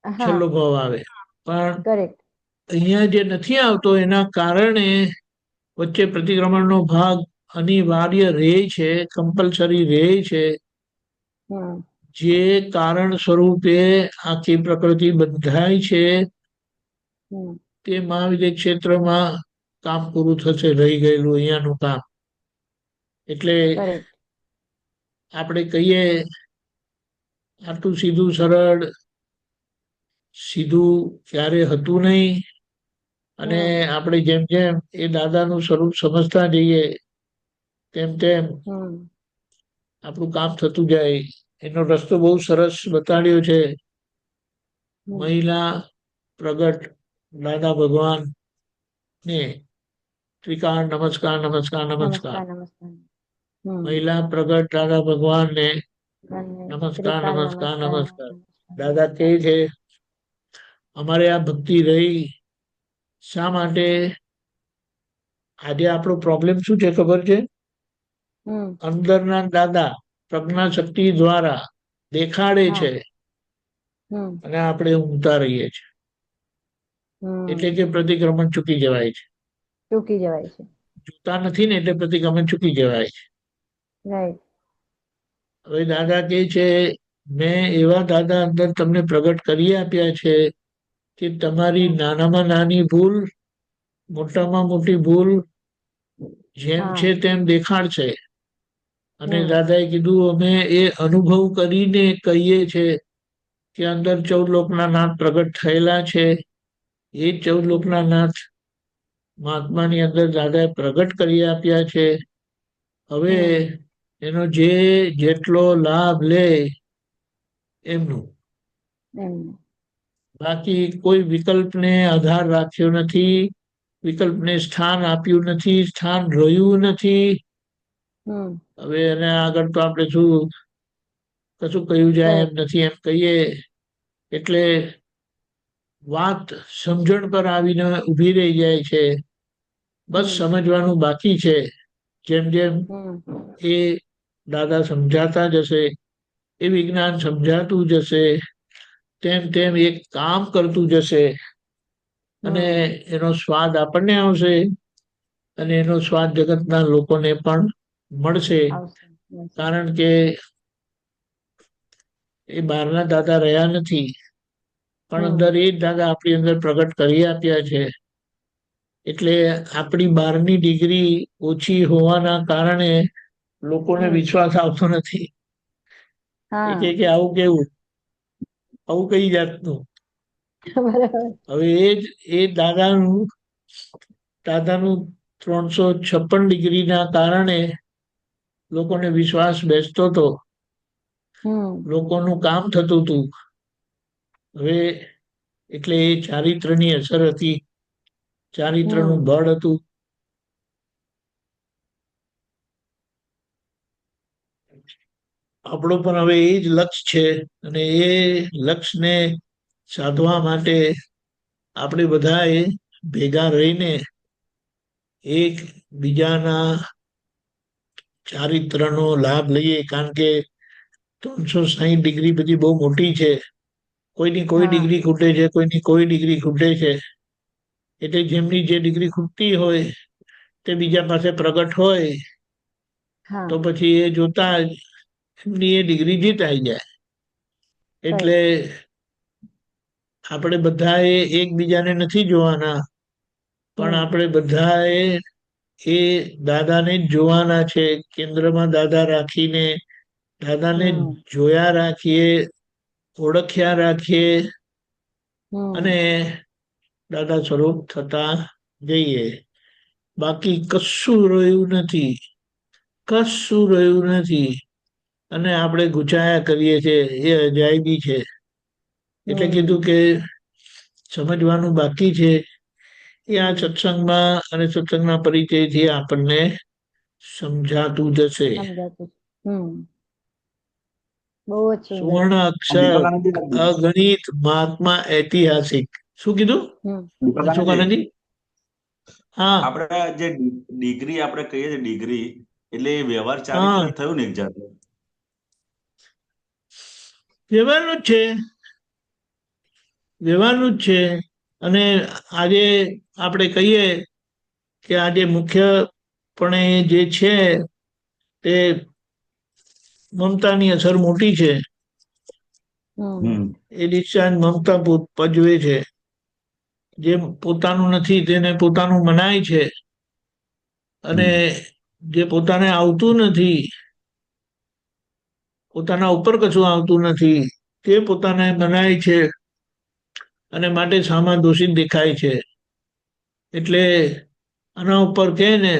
છેલ્લો ભાવ આવે, પણ અહીંયા જે નથી આવતો એના કારણે વચ્ચે પ્રતિક્રમણનો ભાગ અનિવાર્ય રહે છે, કમ્પલસરી રહે છે. જે કારણ સ્વરૂપે આખી પ્રકૃતિ બંધાય છે તે મહાવિદ્ય ક્ષેત્રમાં કામ પૂરું થશે, રહી ગયેલું અહીંયાનું કામ. એટલે આપણે કહીએ આટલું સીધું સરળ સીધું ક્યારે હતું નહીં. અને આપણે જેમ જેમ એ દાદાનું સ્વરૂપ સમજતા જઈએ તેમ તેમ આપણું કામ થતું જાય. એનો રસ્તો બહુ સરસ બતાડ્યો છે. મહિલા પ્રગટ દાદા ભગવાન ને ત્રિકાળ નમસ્કાર નમસ્કાર નમસ્કાર. મહિલા પ્રગટ દાદા ભગવાન ને નમસ્કાર નમસ્કાર નમસ્કાર. દાદા કહે છે અમારે આ ભક્તિ રહી શા માટે? આજે આપણો પ્રોબ્લેમ શું છે ખબર છે? અંદરના દાદા પ્રજ્ઞા શક્તિ દ્વારા દેખાડે છે અને આપણે ઊંઘતા રહીએ છીએ. એટલે કે પ્રતિક્રમણ ચૂકી જવાય છે. જોતા નથી ને એટલે પ્રતિક્રમણ ચૂકી જવાય છે. હવે દાદા કહે છે મેં એવા દાદા અંદર તમને પ્રગટ કરી આપ્યા છે કે તમારી નાનામાં નાની ભૂલ મોટામાં મોટી ભૂલ જેમ છે તેમ દેખાડશે. અને દાદાએ કીધું અમે એ અનુભવ કરીને કહીએ છે કે અંદર 14 લોકના નાથ પ્રગટ થયેલા છે. એ 14 લોકના નાથ મહાત્માની અંદર દાદાએ પ્રગટ કરી આપ્યા છે. હવે એનો જેટલો લાભ લે એમનું, બાકી કોઈ વિકલ્પને આધાર રાખ્યો નથી, વિકલ્પને સ્થાન આપ્યું નથી, સ્થાન રહ્યું નથી. હવે એને આગળ તો આપણે શું કશું કહ્યું જાય એમ નથી. એમ કહીએ એટલે વાત સમજણ પર આવીને ઊભી રહી જાય છે. બસ સમજવાનું બાકી છે. જેમ જેમ એ દાદા સમજાતા જશે, એ વિજ્ઞાન સમજાતું જશે, તેમ તેમ એક કામ કરતું જશે અને એનો સ્વાદ આપણને આવશે અને એનો સ્વાદ જગતના લોકોને પણ મળશે. કારણ કે એ બહારના દાદા રહ્યા નથી, પણ અંદર એ જ દાદા આપણી અંદર પ્રગટ કરી આપ્યા છે. એટલે આપણી બહારની ડિગ્રી ઓછી હોવાના કારણે લોકોને વિશ્વાસ આવતો નથી. એ કે આવું કેવું, આવું કઈ જાતનું. હવે એ દાદાનું 356 ડિગ્રીના કારણે લોકોને વિશ્વાસ બેસતો હતો, લોકોનું કામ થતું હતું. હવે એટલે એ ચારિત્રની અસર હતી, ચારિત્રનું બળ હતું. આપણો પણ હવે એ જ લક્ષ્ય છે અને એ લક્ષ્યને સાધવા માટે આપણે બધાએ ભેગા રહીને એક બીજાના ચારિત્રનો લાભ લઈએ. કારણ કે 360 ડિગ્રી બધી બહુ મોટી છે. કોઈની કોઈ ડિગ્રી ખૂટે છે, કોઈની કોઈ ડિગ્રી ખૂટે છે. એટલે જેમની જે ડિગ્રી ખૂટતી હોય તે બીજા પાસે પ્રગટ હોય તો પછી એ જોતા એમની એ ડિગ્રી જીતાઈ જાય. એટલે આપણે બધાએ એકબીજાને નથી જોવાના, પણ હમ આપણે બધાએ એ દાદાને જ જોવાના છે. કેન્દ્રમાં દાદા રાખીને દાદાને હમ જોયા રાખીએ, ઓળખ્યા રાખીએ હમ અને દાદા સ્વરૂપ થતા જઈએ. બાકી કશું રહ્યું નથી, કશું રહ્યું નથી. અને આપણે ગુચાયા કરીએ છીએ, એ અજાયબી છે. એટલે કીધું હમ કે સમજવાનું બાકી છે એ આ હમ સત્સંગમાં અને સત્સંગના પરિચયથી આપણને સમજાતું જશે. સમજાતું બહુ જ સુંદર. સુવર્ણ આમ અક્ષર, દીપાકાનંદજી અગણિત, મહાત્મા, ઐતિહાસિક. શું કીધું દીપાકાનંદજી મનસુખાનંદજી? હા આપણે જે ડિગ્રી આપણે કહીએ છીએ ડિગ્રી એટલે એ વ્યવહાર ચારિત્ર હા, થયું ને એક જાતનું. વ્યવહારનું જ છે, વ્યવહારનું જ છે. અને આજે આપણે કહીએ કે આજે મુખ્યપણે જે છે તે મમતાની અસર મોટી છે. હમ એ ડિસ્ચાર્જ મમતા પજવે છે. જે પોતાનું નથી તેને પોતાનું મનાય છે, અને હમ જે પોતાને આવતું નથી, પોતાના ઉપર કશું આવતું નથી, તે પોતાને મનાય છે અને માટે સામા દોષિત દેખાય છે. એટલે આના ઉપર કે ને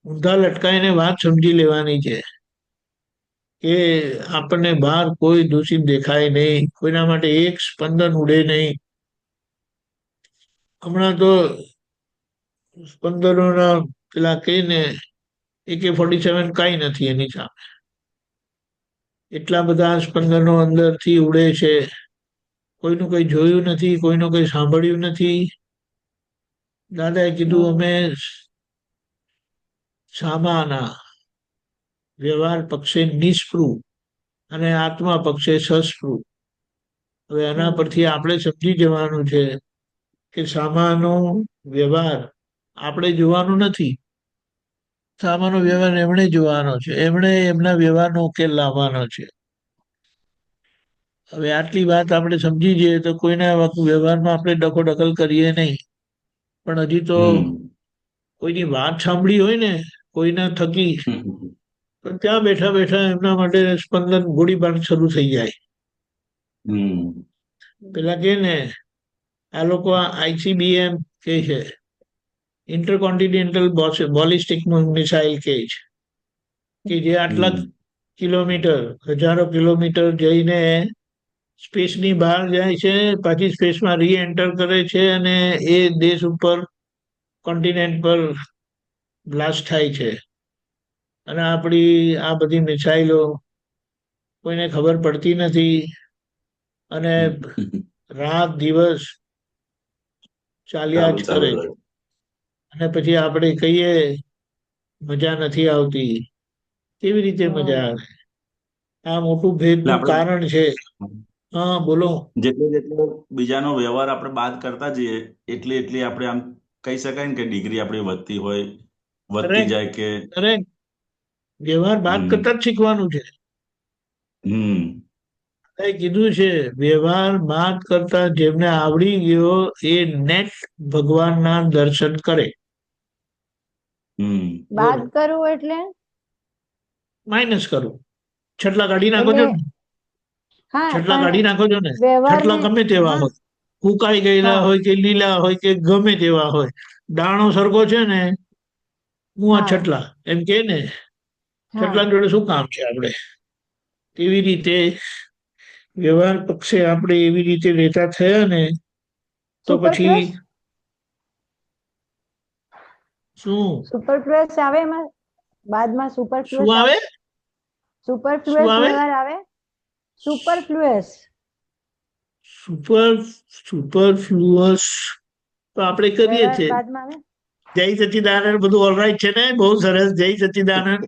ઊંધા લટકાઈને વાત સમજી લેવાની છે કે આપણને બહાર કોઈ દોષિત દેખાય નહીં, કોઈના માટે એક સ્પંદન ઉડે નહીં. હમણાં તો સ્પંદનોના પેલા કહીને AK-47 કાંઈ નથી એની સામે. એટલા બધા સ્પંદનો અંદરથી ઉડે છે. કોઈનું કંઈ જોયું નથી, કોઈનું કંઈ સાંભળ્યું નથી. દાદાએ કીધું હમ અમે સામાના વ્યવહાર પક્ષે નિષ્પૃહ અને આત્મા પક્ષે સસ્પૃહ. હવે એના હમ પરથી આપણે સમજી જવાનું છે કે સામાનો વ્યવહાર આપણે જોવાનું નથી. સામાનો વ્યવહાર એમણે જોવાનો છે, એમણે એમના વ્યવહારનો ઉકેલ લાવવાનો છે. હવે આટલી વાત આપણે સમજી જઈએ તો કોઈના વ્યવહારમાં આપણે દખલ કરીએ નહીં. પણ હજી તો હમ કોઈની વાત સાંભળી હોય ને કોઈના થકી, હમ તો ત્યાં બેઠા બેઠા એમના માટે સ્પંદન ગોળીબાર શરૂ થઈ જાય. હમ પેલા કે ને આ લોકો ICBM કે છે, ઇન્ટરકોન્ટિનેન્ટલ બોલિસ્ટિક મિસાઇલ કે છે, કે જે આટલા હમ કિલોમીટર, હજારો કિલોમીટર જઈને સ્પેસની બહાર જાય છે, પાછી સ્પેસમાં એન્ટર કરે છે અને એ દેશ ઉપર, કોન્ટિનેન્ટ પર બ્લાસ્ટ થાય છે. અને આપણી આ બધી મિસાઇલો કોઈને ખબર પડતી નથી અને રાત દિવસ ચાલ્યા ચાલુ જ ચાલુ કરે છે. રહે. અને પછી આપણે કહીએ મજા નથી આવતી. કેવી રીતે મજા હમ આવે? આ મોટું એટલે ભેદનું આપણે કારણ છે. હા બોલો. જેટલો જેટલો બીજાનો વ્યવહાર આપણે બાદ કરતા જઈએ એટલી એટલી આપણે આમ કહી શકાય ને કે ડિગ્રી આપણી વધતી હોય, વધતી કરેક્ટ, જાય કે કરેક્ટ. વ્યવહાર બાદ કરતા હમ જ શીખવાનું છે. હમ કીધું છે વ્યવહાર બાદ કરતા જેમને આવડી ગયો એ નેટ ભગવાનના દર્શન કરે. હમ બાદ બોલો, કરવું એટલે માઇનસ કરું, છટલા કાઢી નાખો એટલે છો ને, હા છટલા પણ કાઢી નાખો છો ને, વ્યવહારને, છટલા ગમે તેવા હા હોય, ફૂંકાઈ ગયેલા હા હોય કે લીલા હોય કે ગમે તેવા હોય, દાણો સરખો છે ને, હું આ હા છટલા એમ કે ને, હા છટલા જોડે શું કામ છે આપણે? એવી રીતે વ્યવહાર પક્ષે આપણે એવી રીતે રહેતા થયા ને તો પછી સુપરફ્લુઅસ, શું સુપરફ્લુઅસ આવે એમાં, બાદમાં શું સુપરફ્લુઅસ આવે, આવે? શું સુપરફ્લુઅસ આવે? વ્યવહાર આવે, સુપરફ્લુઅસ. સુપર સુપરફ્લુઅસ તો આપણે કરીએ વ્યવહાર છીએ. બાદમાં આવે. જય સચિદાનંદ બધું ઓલરાઈટ છે ને, બહુ સરસ, જય સચિદાનંદ.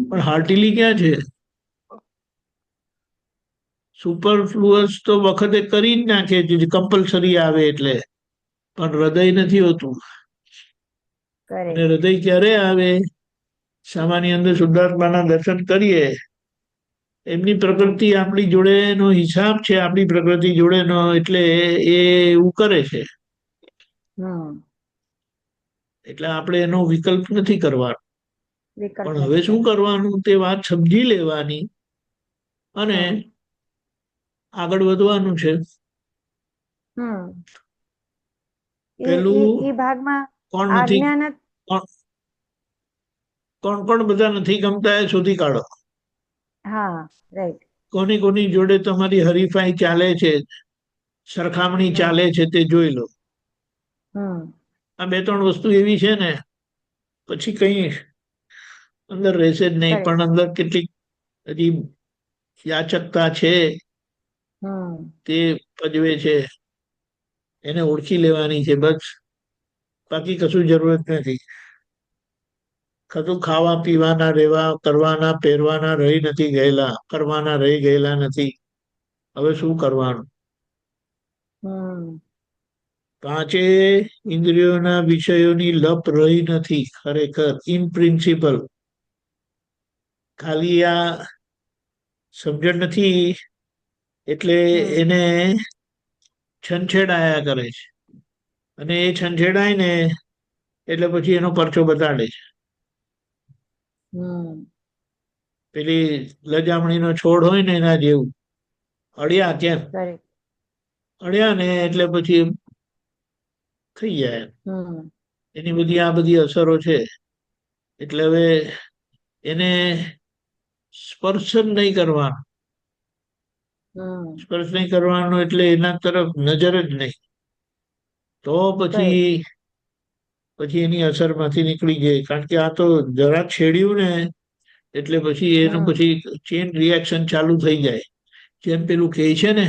પણ હાર્ટિલી ક્યાં છે? સુપરફ્લુઅસ તો વખતે કરી જ નાખે છે, કમ્પલસરી આવે એટલે, પણ હૃદય નથી હોતું. અને કરેક્ટ. હૃદય ક્યારે આવે? સામાન્ય અંદર શુદ્ધાત્માના દર્શન કરીએ. એમની હમ પ્રકૃતિ આપણી જોડેનો હિસાબ છે, આપણી પ્રકૃતિ જોડેનો, એટલે એ એવું કરે છે. હમ એટલે આપણે એનો વિકલ્પ નથી કરવાનો. વિકલ્પ પણ હવે નથી શું કરવાનો. કરવાનું તે વાત સમજી લેવાની અને હમ. આગળ વધવાનું છે. હમ. એ પેલું એ ભાગમાં કોણ નથી આજ્ઞા નથી. કોણ કોણ કોણ બધા નથી ગમતા એ શોધી કાઢો. હા, રાઈટ. કોની કોની જોડે તમારી હરીફાઈ ચાલે છે, સરખામણી હમ. ચાલે છે તે જોઈ લો. હમ. આ બે ત્રણ વસ્તુ એવી છે ને પછી કઈ અંદર રહેશે જ નહીં. કરેક્ટ. પણ અંદર કેટલીક હજી યાચકતા છે હમ. તે પજવે છે, એને ઓળખી લેવાની છે બસ. બાકી કશું જરૂરત નથી. કશું ખાવા પીવાના રહેવા કરવાના પહેરવાના રહી નથી ગયેલા, કરવાના રહી ગયેલા નથી. હવે શું કરવાનું? હમ. પાંચે ઇન્દ્રિયોના વિષયોની લપ રહી નથી ખરેખર ઇન પ્રિન્સિપલ. ખાલી આ સમજણ નથી એટલે હમ. એને છંછેડાયા કરે છે. અને એ છંછેડાય ને એટલે પછી એનો પરચો બતાડે છે. હમ. પેલી લજામણીનો છોડ હોય ને એના જેવું. અડ્યા કેમ? કરેક્ટ. અડ્યા ને એટલે પછી થઈ જાય. હમ. એની બધી આ બધી અસરો છે. એટલે હવે એને સ્પર્શ જ નહીં કરવાનો. હમ. સ્પર્શ નહીં કરવાનો એટલે એના તરફ નજર જ નહીં. તો કરેક્ટ. પછી એની અસરમાંથી નીકળી જાય. કારણ કે આ તો જરા છેડ્યું ને એટલે પછી એનું હમ. પછી ચેન રિએક્શન ચાલુ થઈ જાય. જેમ પેલું કહે છે ને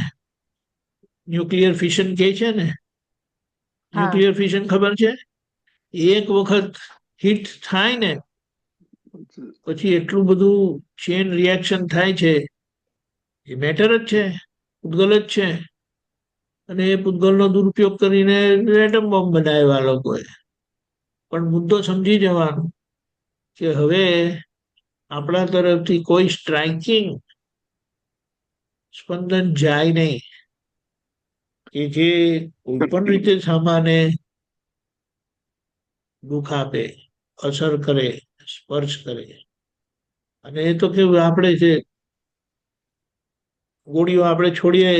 ન્યુક્લિયર ફિશન કહે છે ને, હા. ન્યુક્લિયર ફિશન ખબર છે? એક વખત હિટ થાય ને પછી એટલું બધું ચેન રિએક્શન થાય છે. એ મેટર જ છે, પૂતગલ જ છે. અને એ પૂતગલનો દુરુપયોગ કરીને એટમ બોમ્બ બનાવ્યા લોકોએ. પણ મુદ્દો સમજી જવાનો કે હવે આપણા તરફથી કોઈ સ્ટ્રાઇકિંગ સ્પંદન જાય નહીં કે જે કોઈ પણ રીતે સામાને દુઃખ આપે, અસર કરે, સ્પર્શ કરે. અને એ તો કેવું આપણે છે ગોળીઓ આપણે છોડીએ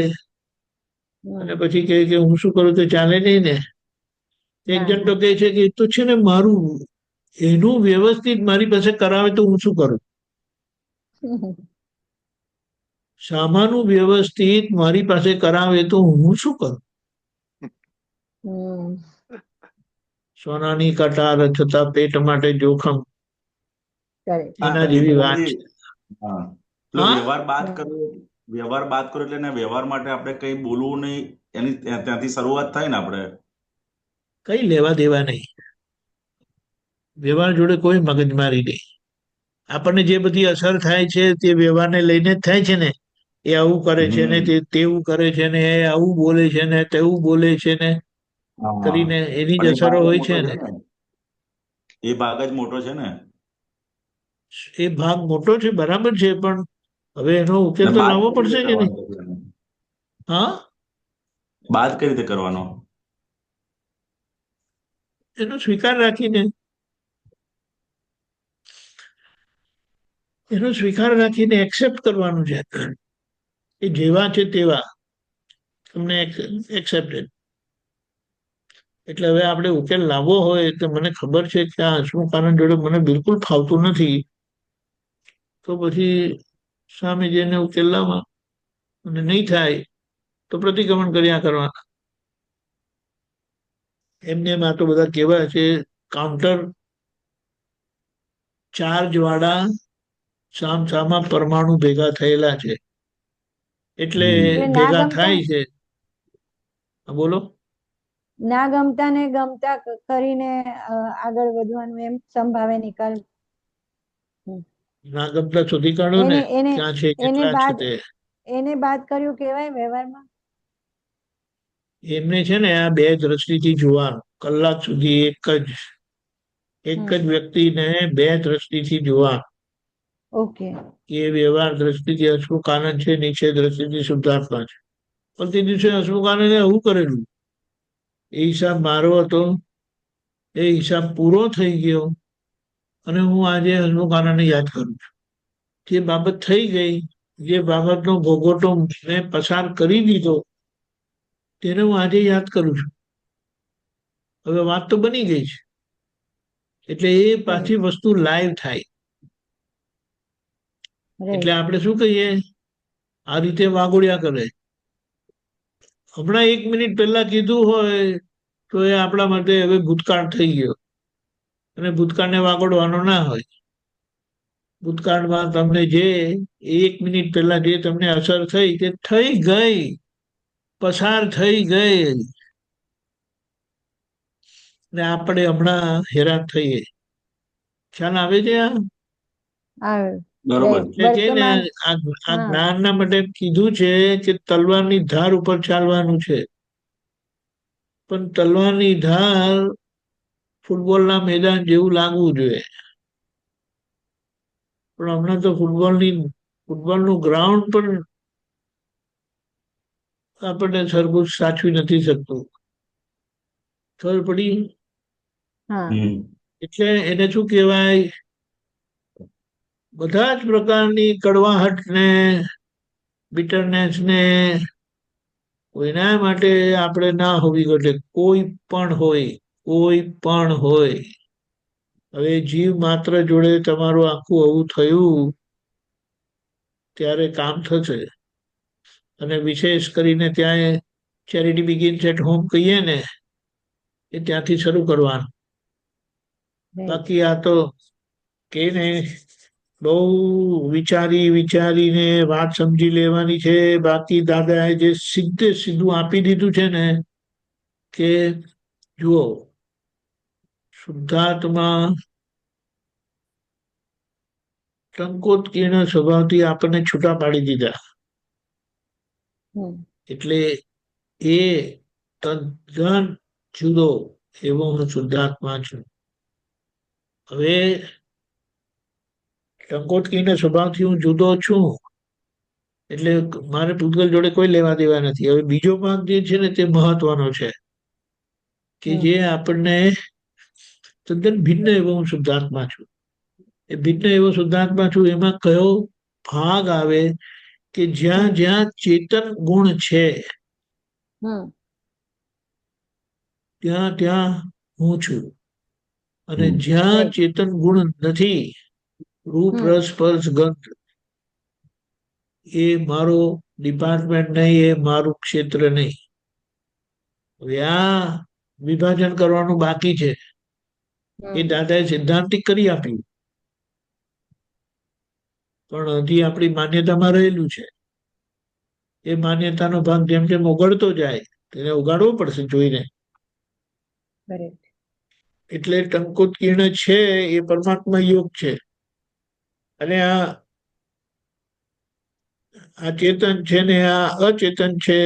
અને હમ. પછી કહે કે હું શું કરું તો ચાલે નહીં ને. એક ના. જણ તો કહે છે કે એ તો છે ને મારું એનું વ્યવસ્થિત મારી પાસે કરાવે તો હું શું કરું? સામાનું વ્યવસ્થિત મારી પાસે કરાવે તો હું શું કરું? હમ. સોનાની કટાર છતાં પેટ માટે જોખમ. કરેક્ટ. હા એના એ જેવી વાત બધી છે. હા એટલે હા, વ્યવહાર બાદ કરો એટલે એના વ્યવહાર માટે આપણે કઈ બોલવું નહીં, એની ત્યાંથી શરૂઆત થાય ને આપણે. કઈ લેવા દેવા નહીં. વ્યવહાર જોડે કોઈ મગજમારી નહીં. આપણને જે બધી અસર થાય છે તે વ્યવહારને લઈને જ થાય છે ને. એ આવું કરે છે ને હમ તે તેવું કરે છે ને એ આવું બોલે છે ને તેવું બોલે છે ને હા કરીને એની જ પણ એ અસરો ભાગ જ હોય મોટો છે છે ને. ને, એ ભાગ જ મોટો છે ને. એ ભાગ મોટો છે બરાબર છે, પણ હવે એનો ઉકેલ ને તો બાદ લાવવો કઈ રીતે પડશે કે નહીં? કરવાનો પછી એને? હા, બાદ કઈ રીતે કરવાનો? એનો સ્વીકાર રાખીને એક્સેપ્ટ કરવાનું છે. એ જેવા છે તેવા તમને એક્સેપ્ટેડ. એટલે હવે આપણે ઉકેલ લાવવો હોય તો મને ખબર છે કે આ શું કારણ જોડે મને બિલકુલ ફાવતું નથી, તો પછી સામે જઈને ઉકેલ લાવવા. અને નહીં થાય તો પ્રતિક્રમણ કર્યા કરવાના. એમને એમાં તો બધા કેવા છે કાઉન્ટર ચાર્જ વાળા સામસામા પરમાણુ ભેગા થયેલા છે. એટલે હમ એટલે ના ભેગા ગમતા થાય છે. બોલો. ના ગમતા ને ગમતા કરીને આગળ વધવાનું એમ સંભાવે નિકાલ. હમ. ના ગમતા શોધી કાઢો ને એને એને ક્યાં છે, એને કેટલા છે બાદ તે. એને બાદ કર્યું કહેવાય વ્યવહારમાં. એમને છે ને આ બે દ્રષ્ટિથી જોવાનું. કલાક સુધી એક જ હમ. વ્યક્તિને બે દ્રષ્ટિથી જોવાનું. ઓકે. એ વ્યવહાર દ્રષ્ટિથી હસમુખ આનંદ છે, નીચે દ્રષ્ટિથી શુદ્ધાત્મા છે. પણ તે દિવસે હસમુખ આનંદે આવું કરેલું. એ હિસાબ મારો હતો એ હિસાબ પૂરો થઈ ગયો અને હું આજે હસમુખ આનંદને યાદ કરું છું. જે બાબત થઈ ગઈ, જે બાબતનો ભોગવટો મેં પસાર કરી દીધો, તેને હું આજે યાદ કરું છું. હવે વાત તો બની ગઈ છે, એટલે એ પાછી વસ્તુ લાઈવ થાય. એટલે રાઈટ. આપણે શું કહીએ, આ રીતે વાગોળ્યા કરે. હમણાં 1 મિનિટ પહેલા કીધું હોય તો એ આપણા માટે હવે ભૂતકાળ થઈ ગયો, અને ભૂતકાળને વાગોળવાનો ના હોય. ભૂતકાળમાં તમને જે 1 મિનિટ પહેલા જે તમને અસર થઈ તે થઈ ગઈ, પસાર થઈ ગઈ, ને આપણે હમણાં હેરાન થઈએ. ખ્યાલ આવે છે આ? આવે. બરોબર. એટલે કે ને વર્તમાન. આ હા. જ્ઞાનના માટે કીધું છે કે તલવારની ધાર ઉપર ચાલવાનું છે, પણ તલવારની ધાર ફૂટબોલના મેદાન જેવું લાગવું જોઈએ. પણ હમણાં તો ફૂટબોલનું ગ્રાઉન્ડ પણ આપણને સરખું સાચવી નથી શકતું. ખબર પડી? હા. એટલે એને શું કહેવાય, બધા જ પ્રકારની કડવાહટ ને બિટરનેસ ને એના માટે આપણે ના હોવી ઘટે. કોઈ પણ હોય, કોઈ પણ હોય. હવે જીવ માત્ર જોડે તમારું આખું આવું થયું ત્યારે કામ થશે. અને વિશેષ કરીને ત્યાં ચેરિટી બિગિન્સ એટ હોમ કહીએ ને, એ ત્યાંથી શરૂ કરવાનું. રાઈટ. બાકી આ તો કે ને બહુ વિચારીને વાત સમજી લેવાની છે. બાકી દાદાએ જે સીધું આપી દીધું છે ને કે જુઓ, શુદ્ધાત્મા સંકોચકીર્ણ સ્વભાવથી આપણને છૂટા પાડી દીધા. એટલે એ તદ્દન જુદો એવો હું શુદ્ધાત્મા છું. હવે સંકોચકીર્ણ સ્વભાવથી હું જુદો છું, એટલે મારે પૂતગલ જોડે કોઈ લેવા દેવા નથી. હવે બીજો ભાગ જે છે ને તે મહત્વનો છે, કે જે આપણને તદ્દન ભિન્ન એવો હું શુદ્ધાત્મા છું. એ ભિન્ન એવો શુદ્ધાત્મા છું, એમાં કયો ભાગ આવે કે જ્યાં જ્યાં ચેતન ગુણ છે ત્યાં ત્યાં હું છું. અને જ્યાં રાઈટ. ચેતન ગુણ નથી, રૂપ રસ સ્પર્શ ગંધ, એ મારો ડિપાર્ટમેન્ટ નહીં, એ મારું ક્ષેત્ર નહીં. હવે આ વિભાજન કરવાનું બાકી છે. એ દાદાએ સિદ્ધાંતિક કરી આપ્યું, પણ હજી આપણી માન્યતામાં રહેલું છે. એ માન્યતાનો ભાગ જેમ જેમ ઓગળતો જાય તેને ઉગાડવો પડશે જોઈને. એટલે ટંકોત્કીર્ણ છે એ પરમાત્મા યોગ છે, અને આ ચેતન છે ને આ અચેતન છે,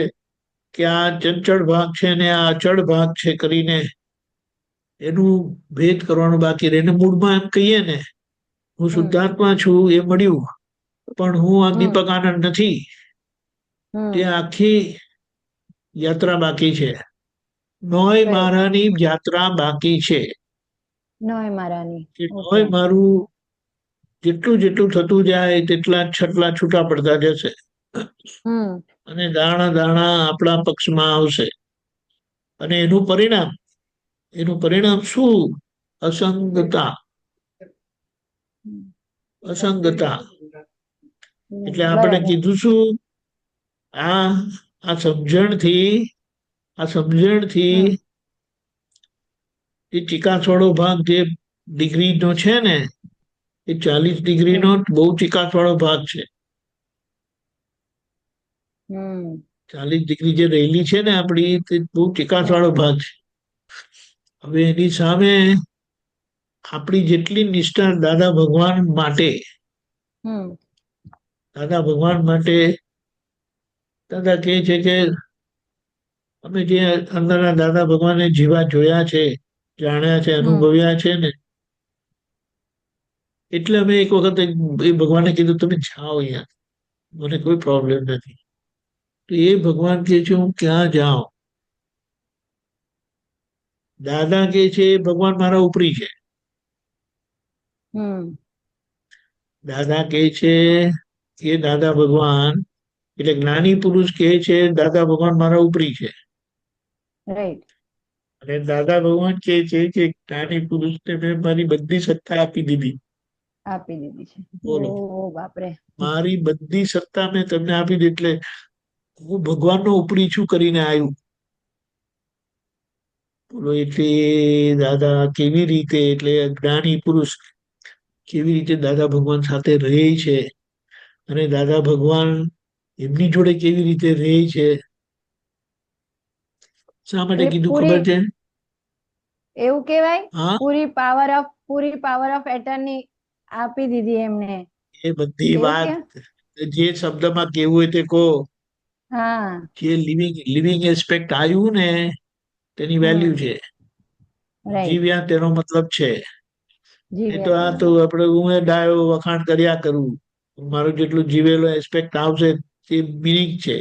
કે આ ચંચળ ભાગ છે ને આ અચળ ભાગ છે કરીને એનું ભેદ કરવાનું બાકી રહે. એને મૂળમાં એમ કહીએ ને, હું શુદ્ધાત્મા છું એ મળ્યું, પણ હું આ દીપક આનંદ નથી. તે આખી યાત્રા બાકી છે. નોય મારાની યાત્રા બાકી છે. નોય મારાની. નોય મારું જેટલું જેટલું થતું જાય તેટલા છટલા છૂટા પડતા જશે, અને દાણા દાણા આપણા પક્ષમાં આવશે. અને એનું પરિણામ શું? અસંગતા. અસંગતા એટલે આપણે કીધું શું, આ સમજણથી એ ચિકાસવાળો ભાગ જે ડિગ્રીનો છે ને, એ 40 ડિગ્રીનો બહુ ચિકાસવાળો ભાગ છે. 40 ડિગ્રી જે રહેલી છે ને આપણી, તે બહુ ચિકાસવાળો ભાગ છે. હવે એની સામે આપણી જેટલી નિષ્ઠા દાદા ભગવાન માટે દાદા કહે છે કે અમે જે અંદરના દાદા ભગવાને જીવા જોયા છે, જાણ્યા છે, અનુભવ્યા છે ને, એટલે અમે એક વખત એ ભગવાને કીધું તમે જાઓ અહીંયા, મને કોઈ પ્રોબ્લેમ નથી. તો એ ભગવાન કહે છે હું ક્યાં જાઉં? દાદા કે છે ભગવાન મારા ઉપરી છે. હમ દાદા કે છે કે દાદા ભગવાન એટલે જ્ઞાની પુરુષ કે છે દાદા ભગવાન મારા ઉપરી છે. રાઈટ. અને દાદા ભગવાન કે છે કે જ્ઞાની પુરુષને મેં મારી બધી સત્તા આપી દીધી. આપી દીધી છે. બોલો, ઓ બાપરે. મારી બધી સત્તા મેં તમને આપી દીધી એટલે હું ભગવાનનો ઉપરી છું કરીને આવ્યું. બોલો, એટલે દાદા કેવી રીતે, એટલે જ્ઞાની પુરુષ કેવી રીતે દાદા ભગવાન સાથે રહે છે અને દાદા ભગવાન એમની જોડે કેવી રીતે રહે છે. શા માટે એટલે કીધું ખબર પૂરી છે? એવું કહેવાય, હા, પૂરી પાવર ઓફ એટર્ની આપી દીધી એમને, એ બધી એવું વાત કે? જે શબ્દમાં કેવું હોય તે કહો. હા. જે લિવિંગ એસ્પેક્ટ આવ્યું ને તેની વેલ્યુ છે. રાઈટ. જીવ્યા તેનો મતલબ છે. એ તો જીવ્યા આ તેનો તો મતલબ. આપણે હું ડાયો વખાણ કર્યા કરું. મારું જેટલું જીવેલો એસ્પેક્ટ આવશે તે મિનિંગ છે.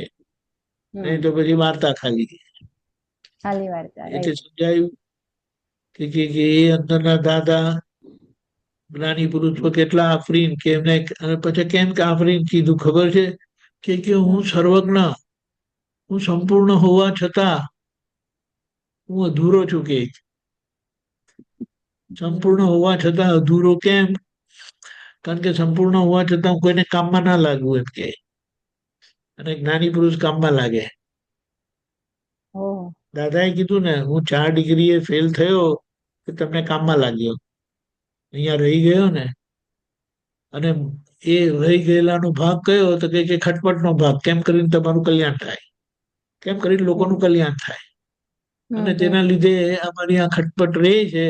નહીં તો પછી વાર્તા ખાલી. ખાલી વાર્તા. એટલે રાઈટ. સમજાયું કે એ અંદરના દાદા જ્ઞાની પુરુષો કેટલા આફરીન કે એમને, અને પછી કેમ કે આફરીન કીધું ખબર છે કે હું સર્વજ્ઞ, હું સંપૂર્ણ હોવા છતાં હું અધૂરો છું કે સંપૂર્ણ હોવા છતાં અધૂરો કેમ? કારણ કે સંપૂર્ણ હોવા છતાં હું કોઈને કામમાં ના લાગુ એમ કે. અને જ્ઞાની પુરુષ કામમાં લાગે. ઓહ. દાદાએ કીધું ને હું 4 ડિગ્રીએ ફેલ થયો કે તમને કામમાં લાગ્યો, અહીંયા રહી ગયો ને. અને એ રહી ગયેલાનો ભાગ કયો તો કે ખટપટનો ભાગ, કેમ કરીને તમારું કલ્યાણ થાય, કેમ કરીને લોકોનું કલ્યાણ થાય. અને તેના લીધે અમારી આ ખટપટ રહે છે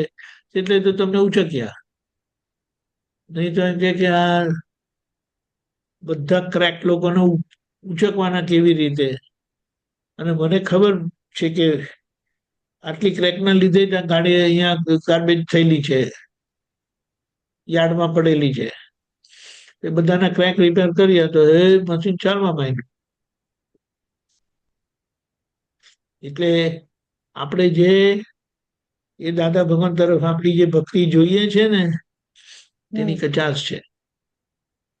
એટલે તો તમને ઉચક્યા. નહીં તો એમ કે આ બધા ક્રેક લોકોને ઉચકવાના કેવી રીતે. અને મને ખબર છે કે આટલી ક્રેકના લીધે જ આ ગાડી અહીંયા ગાર્બેજ થયેલી છે, યાર્ડમાં પડેલી છે. એ બધાના ક્રેક રિપેર કર્યા તો એ મશીન ચાલવા માંડ્યું. એટલે આપણે જે એ દાદા ભગવાન તરફ આપણી જે ભક્તિ જોઈએ છે ને તેની કચાશ છે.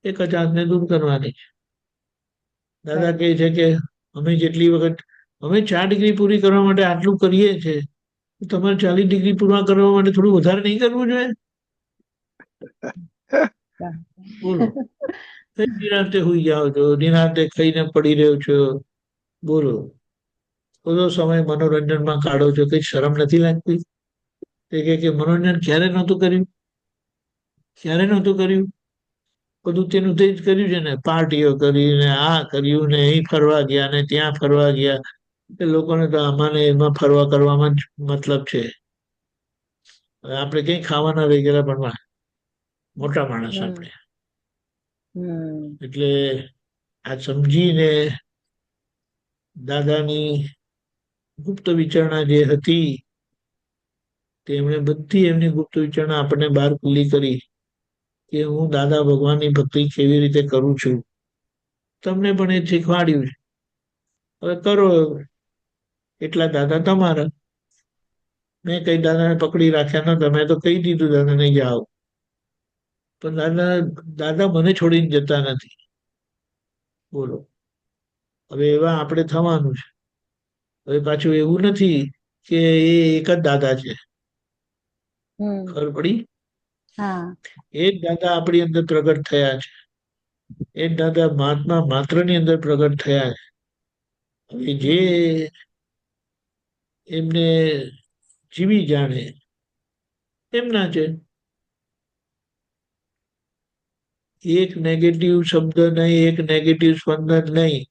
એ કચાશને દૂર કરવાની છે. દાદા કહે છે કે અમે જેટલી વખત અમે 4 ડિગ્રી પૂરી કરવા માટે આટલું કરીએ છીએ, તમારે 40 ડિગ્રી પૂરા કરવા માટે થોડું વધારે નહીં કરવું જોઈએ? બોલો, નિરાંતે હોઈ જાઓ છો, નિરાંતે ખાઈને પડી રહ્યો છો. બોલો, બધો સમય મનોરંજનમાં કાઢો છો, કઈ શરમ નથી લાગતી? તે કે મનોરંજન ક્યારે નહોતું કર્યું? ક્યારે નહોતું કર્યું? બધું તેનું તે જ કર્યું છે ને. પાર્ટીઓ કરીને, આ કર્યું ને, અહીં ફરવા ગયા ને ત્યાં ફરવા ગયા. એ લોકોને તો આમાં એમાં ફરવા કરવામાં જ મતલબ છે. આપણે કઈ ખાવાના રહી ગયેલા પણ મોટા માણસ આપણે. એટલે આ સમજીને દાદાની ગુપ્ત વિચારણા જે હતી તેમણે બધી એમની ગુપ્ત વિચારણા આપણને બહાર ખુલ્લી કરી કે હું દાદા ભગવાનની ભક્તિ કેવી રીતે કરું છું. તમને પણ એ શીખવાડ્યું છે. હવે કરો એટલા દાદા તમારા. મેં કઈ દાદાને પકડી રાખ્યા નતા. મેં તો કહી દીધું દાદાને જાઓ. પણ દાદા મને છોડીને જતા નથી. બોલો, હવે એવા આપણે થવાનું છે. હવે પાછું એવું નથી કે એ એક જ દાદા છે. ખબર પડી? એ જ દાદા આપણી અંદર પ્રગટ થયા છે. એ જ દાદા મહાત્મા માત્રની અંદર પ્રગટ થયા છે. હવે જે એમને જીવી જાણે એમના છે. એક નેગેટિવ શબ્દ નહીં, એક નેગેટિવ સ્પંદન નહીં.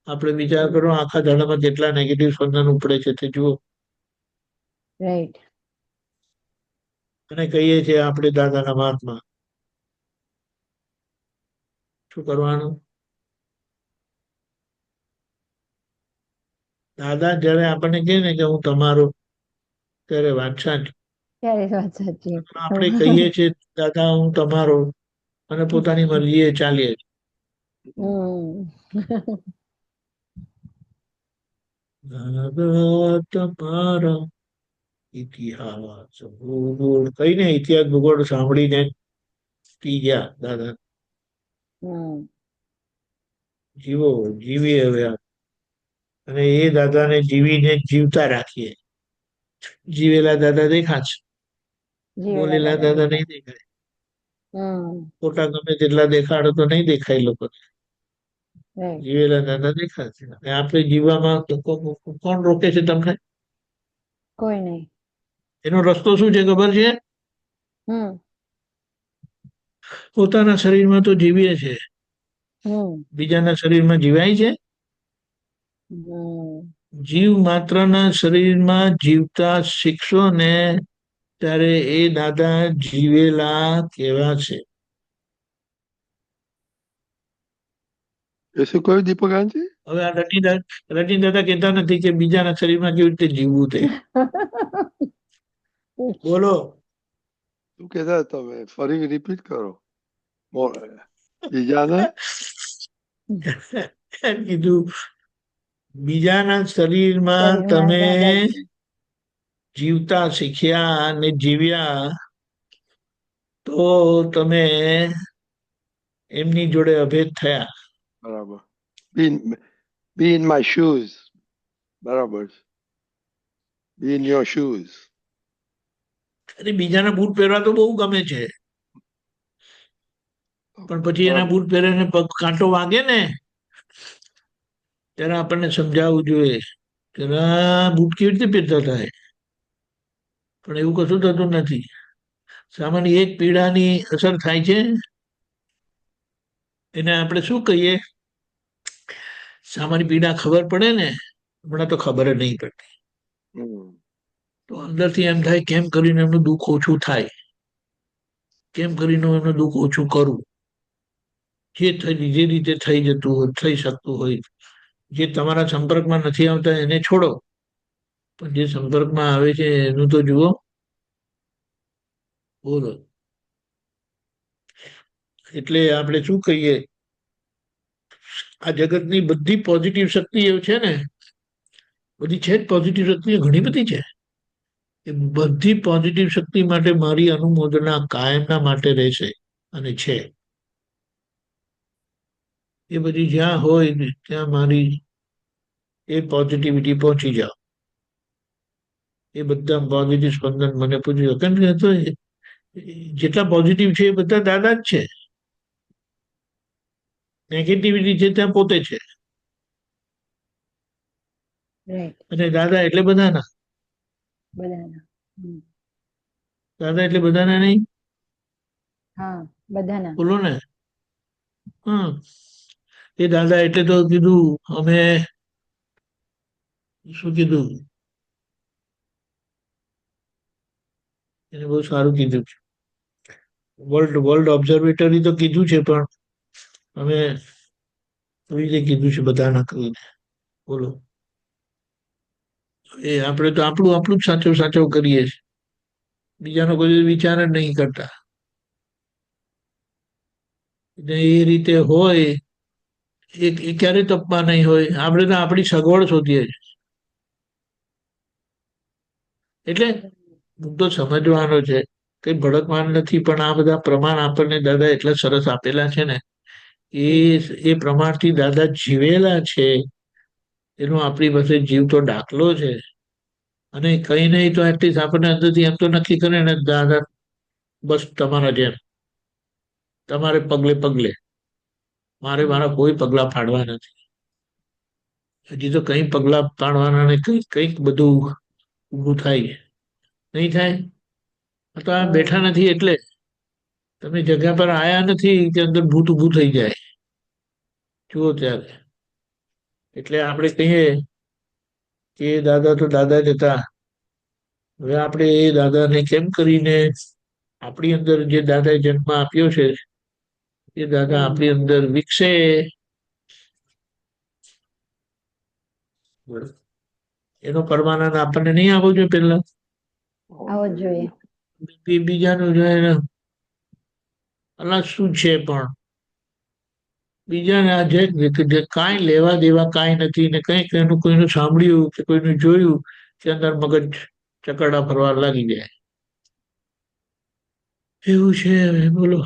આપણે વિચાર કરો આખા દાડામાં કેટલા નેગેટિવ સ્પંદન ઉપડે છે તે જુઓ. રાઈટ. અને કહીએ છીએ આપણે દાદાના મહાત્મા. શું કરવાનું? દાદા જયારે આપણને કહે ને કે હું તમારો, ત્યારે વાત સાચી. આપણે કહીએ છીએ દાદા હું તમારો અને પોતાની મરજીએ ચાલીએ. દાદા તમારા ઇતિહાસ ભૂગોળ કઈ ને ઇતિહાસ ભૂગોળ સાંભળીને પી ગયા દાદા. હમ જીવો જીવીએ હવે અને એ દાદાને જીવીને જીવતા રાખીએ. જીવેલા દાદા દેખા છે, જીવેલા બોલેલા દાદા દાદા દેખાય. નહીં દેખાય. હમ ખોટા ગમે તેટલા દેખાડો તો નહીં દેખાય લોકો. right. જીવેલા દાદા દેખા છે. અને આપણે જીવવામાં તો કોણ રોકે છે તમને? કોઈ નહીં. એનો રસ્તો શું છે ખબર છે? હમ પોતાના શરીરમાં તો જીવીએ છે, હમ બીજાના શરીરમાં જીવાય છે? હમ જીવ માત્રના શરીરમાં જીવતા શીખશો ને ત્યારે એ દાદા જીવેલા કેવા છે. એ શું કહ્યું દીપકાનજી? હવે આ રટી દાદા કહેતા નથી કે બીજાના શરીરમાં કેવી રીતે જીવવું તે. બોલો. શું કહેતા હતા તમે? ફરી રિપીટ કરો. બીજાના એમ કીધું બીજાના શરીરમાં તમે જીવતા શીખ્યા અને જીવ્યા તો તમે એમની જોડે અભેદ થયા. બરાબર. Be in my shoes. બરાબર. Be in your shoes. અરે બીજાના બૂટ પહેરવા તો બહુ ગમે છે, પણ પછી એના બૂટ પહેરીને પગ કાંટો વાગે ને ત્યારે આપણને સમજાવવું જોઈએ કે આ બૂટ કેવી રીતે પહેરતા થાય. પણ એવું કશું થતું નથી. સામાન્ય એક પીડાની અસર થાય છે, એને આપણે શું કહીએ? સામાન્ય પીડા ખબર પડે ને, હમણાં તો ખબર જ નહીં પડતી. તો અંદરથી એમ થાય કેમ કરીને એમનું દુઃખ ઓછું થાય, કેમ કરીને એમનું દુઃખ ઓછું કરું. જે રીતે થઈ જતું હોય, થઈ શકતું હોય. જે તમારા સંપર્કમાં નથી આવતા એને છોડો, પણ જે સંપર્કમાં આવે છે એનું તો જુઓ. બોલો. એટલે આપણે શું કહીએ, આ જગતની બધી પોઝિટિવ શક્તિઓ છે ને, બધી છે જ પોઝિટિવ શક્તિઓ ઘણી બધી છે. એ બધી પોઝિટિવ શક્તિ માટે મારી અનુમોદના કાયમના માટે રહેશે અને છે. એ બધી જ્યાં હોય ત્યાં મારી એ પોઝિટિવિટી પહોંચી જાઓ. એ બધા પોઝિટિવ સ્પંદન મને પૂછ્યું કેમ કે તો જેટલા પોઝિટિવ છે એ બધા દાદા જ છે. નેગેટિવિટી છે ત્યાં પોતે છે, અને દાદા એટલે બધાના. બધાના. હમ. દાદા એટલે બધાના નહીં. હા, બધાના. બોલો ને. હા, એ દાદા એટલે તો કીધું અમે શું કીધું, એને બહુ સારું કીધું છે. વર્લ્ડ ઓબ્ઝર્વેટરી તો કીધું છે, પણ અમે એવી રીતે કીધું છે બધાના કહીને. બોલો. એ આપણે તો આપણું જ સાચવ કરીએ છીએ, બીજાનો કોઈ વિચાર જ નહીં કરતા. એ રીતે હોય એ ક્યારે તપમાં નહીં હોય. આપણે તો આપણી સગવડ શોધીએ છીએ. એટલે મુદ્દો સમજવાનો છે, કઈ ભડકવાનું નથી. પણ આ બધા પ્રમાણ આપણને દાદા એટલા સરસ આપેલા છે ને, એ પ્રમાણથી દાદા જીવેલા છે, એનો આપણી પાસે જીવતો દાખલો છે. અને કઈ નહીં તો એટલીસ્ટ આપણને અંદરથી એમ તો નક્કી કરે ને દાદા બસ તમારા જેમ, તમારે પગલે પગલે, મારા કોઈ પગલા ફાડવા નથી. હજી તો કઈ પગલા પાડવાના ને કંઈક બધું ઊભું થાય. નહીં થાય. તો આ બેઠા નથી એટલે તમે જગ્યા પર આયા નથી કે અંદર ભૂત ઊભું થઈ જાય. જુઓ ત્યારે. એટલે આપણે કહીએ કે દાદા તો દાદા જ હતા. હવે આપણે એ દાદાને કેમ કરીને આપણી અંદર જે દાદાએ જન્મ આપ્યો છે એ દાદા આપણી અંદર વિકસે. એનો પરમાનંદ આપણને નહીં આવવો જોઈએ પેલા. આવો જ જોઈએ. બીજાનું જોઈએ અલગ શું છે, પણ બીજાને જે કાંઈ લેવા દેવા કાંઈ નથી ને કંઈક એનું કોઈનું સાંભળ્યું કે કોઈનું જોયું કે અંદર મગજ ચકરડા ફરવા લાગી જાય. એવું છે. હવે બોલો.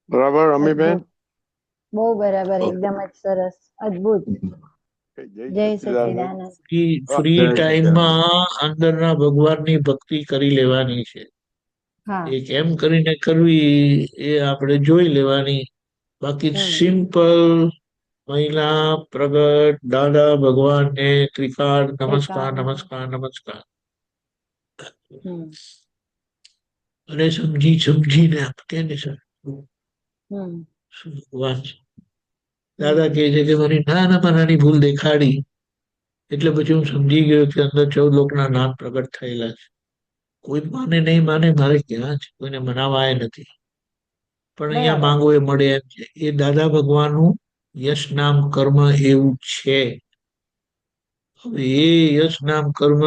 બરાબર અમીબેન? અદ્ભુત. બહુ બરાબર, એકદમ જ સરસ, અદ્ભુત. જય સચ્ચિદાનંદ. ફ્રી જય ટાઈમમાં અંદરના ભગવાનની ભક્તિ કરી લેવાની છે. હા. એ કેમ કરીને કરવી એ આપણે જોઈ લેવાની. બાકી સિમ્પલ મહિલા પ્રગટ દાદા ભગવાનને ત્રિકાળ નમસ્કાર નમસ્કાર નમસ્કાર. અને સમજીને આપ કે ને સર ભગવાન છે. દાદા કહે છે કે મારી નાનામાં નાની ભૂલ દેખાડી એટલે પછી હું સમજી ગયો કે અંદર 14 લોકના નામ પ્રગટ થયેલા છે. કોઈ માને નહીં માને, મારે ક્યાં છે, કોઈને મનાવાય નથી. પણ અહીંયા માંગો એ મળે એમ છે. એ દાદા ભગવાનનું યશ નામ કર્મ એવું છે. હવે એ યશ નામ કર્મ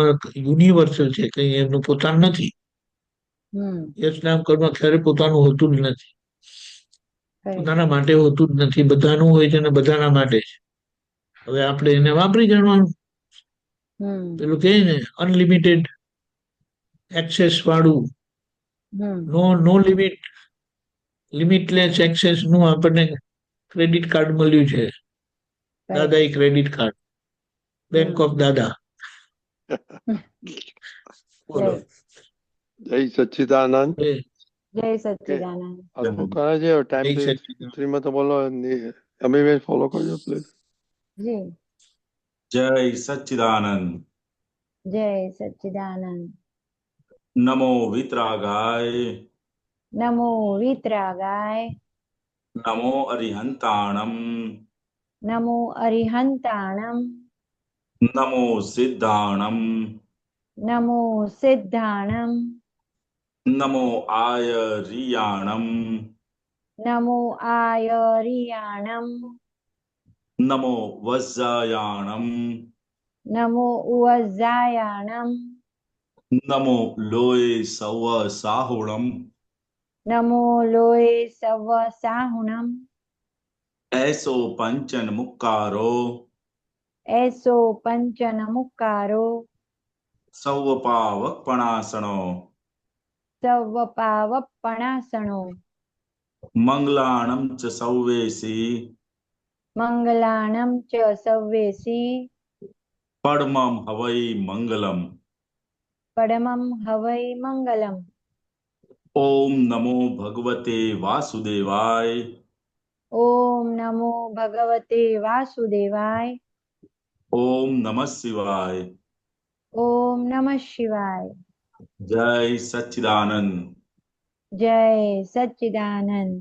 યુનિવર્સલ છે, કઈ એમનું પોતાનું નથી. યશ નામ કર્મ ક્યારે પોતાનું હોતું જ નથી, પોતાના માટે હોતું જ નથી. બધાનું હોય છે અને બધાના માટે છે. હવે આપણે એને વાપરી જાણવાનું. પેલું કહે ને અનલિમિટેડ એક્સેસ વાળું, નો લિમિટ, લિમિટલેસ એક્સેસ નું આપણને ક્રેડિટ કાર્ડ મળ્યું છે. દાદા ક્રેડિટ કાર્ડ, બેંક ઓફ દાદા. બોલો. જય સચ્ચિદાનંદ. જય સચ્ચિદાનંદ. કરે છે ટાઈમ શ્રીમત બોલો, અમીબેન ફોલો કરજો પ્લીઝ. જી. જય સચ્ચિદાનંદ. જય સચ્ચિદાનંદ. નમો વિતરાગાય. નમો વિતરાગાય. નમો અરિહંતાણમ. નમો અરિહંતાણમ. નમો સિદ્ધાણમ. નમો સિદ્ધાણમ. નમો આયરિયાણમ. નમો આયરિયાણમ. નમો વજ્જાયાણમ. નમો ઉવજ્જાયાણમ. નમો લોય સવ સાહુણમ. નમો લોય સવ સાહુણમ. એસો પંચન મુક્કારો. એસો પંચન મુક્કારો. સૌ પાવકપણાસણો. સવ પાવપણાસણો. મંગલાણમ ચ સૌવેસી. મંગલાણમ ચ સવ્યેસી. પડમમ હવૈ મંગલમ. પડમમ હવૈ મંગલમ. ઓમ નમો ભગવતે વાસુદેવાય. ઓમ નમો ભગવતે વાસુદેવાય. ઓમ નમઃ શિવાય. ઓમ નમઃ શિવાય. જય સચ્ચિદાનંદ. જય સચ્ચિદાનંદ.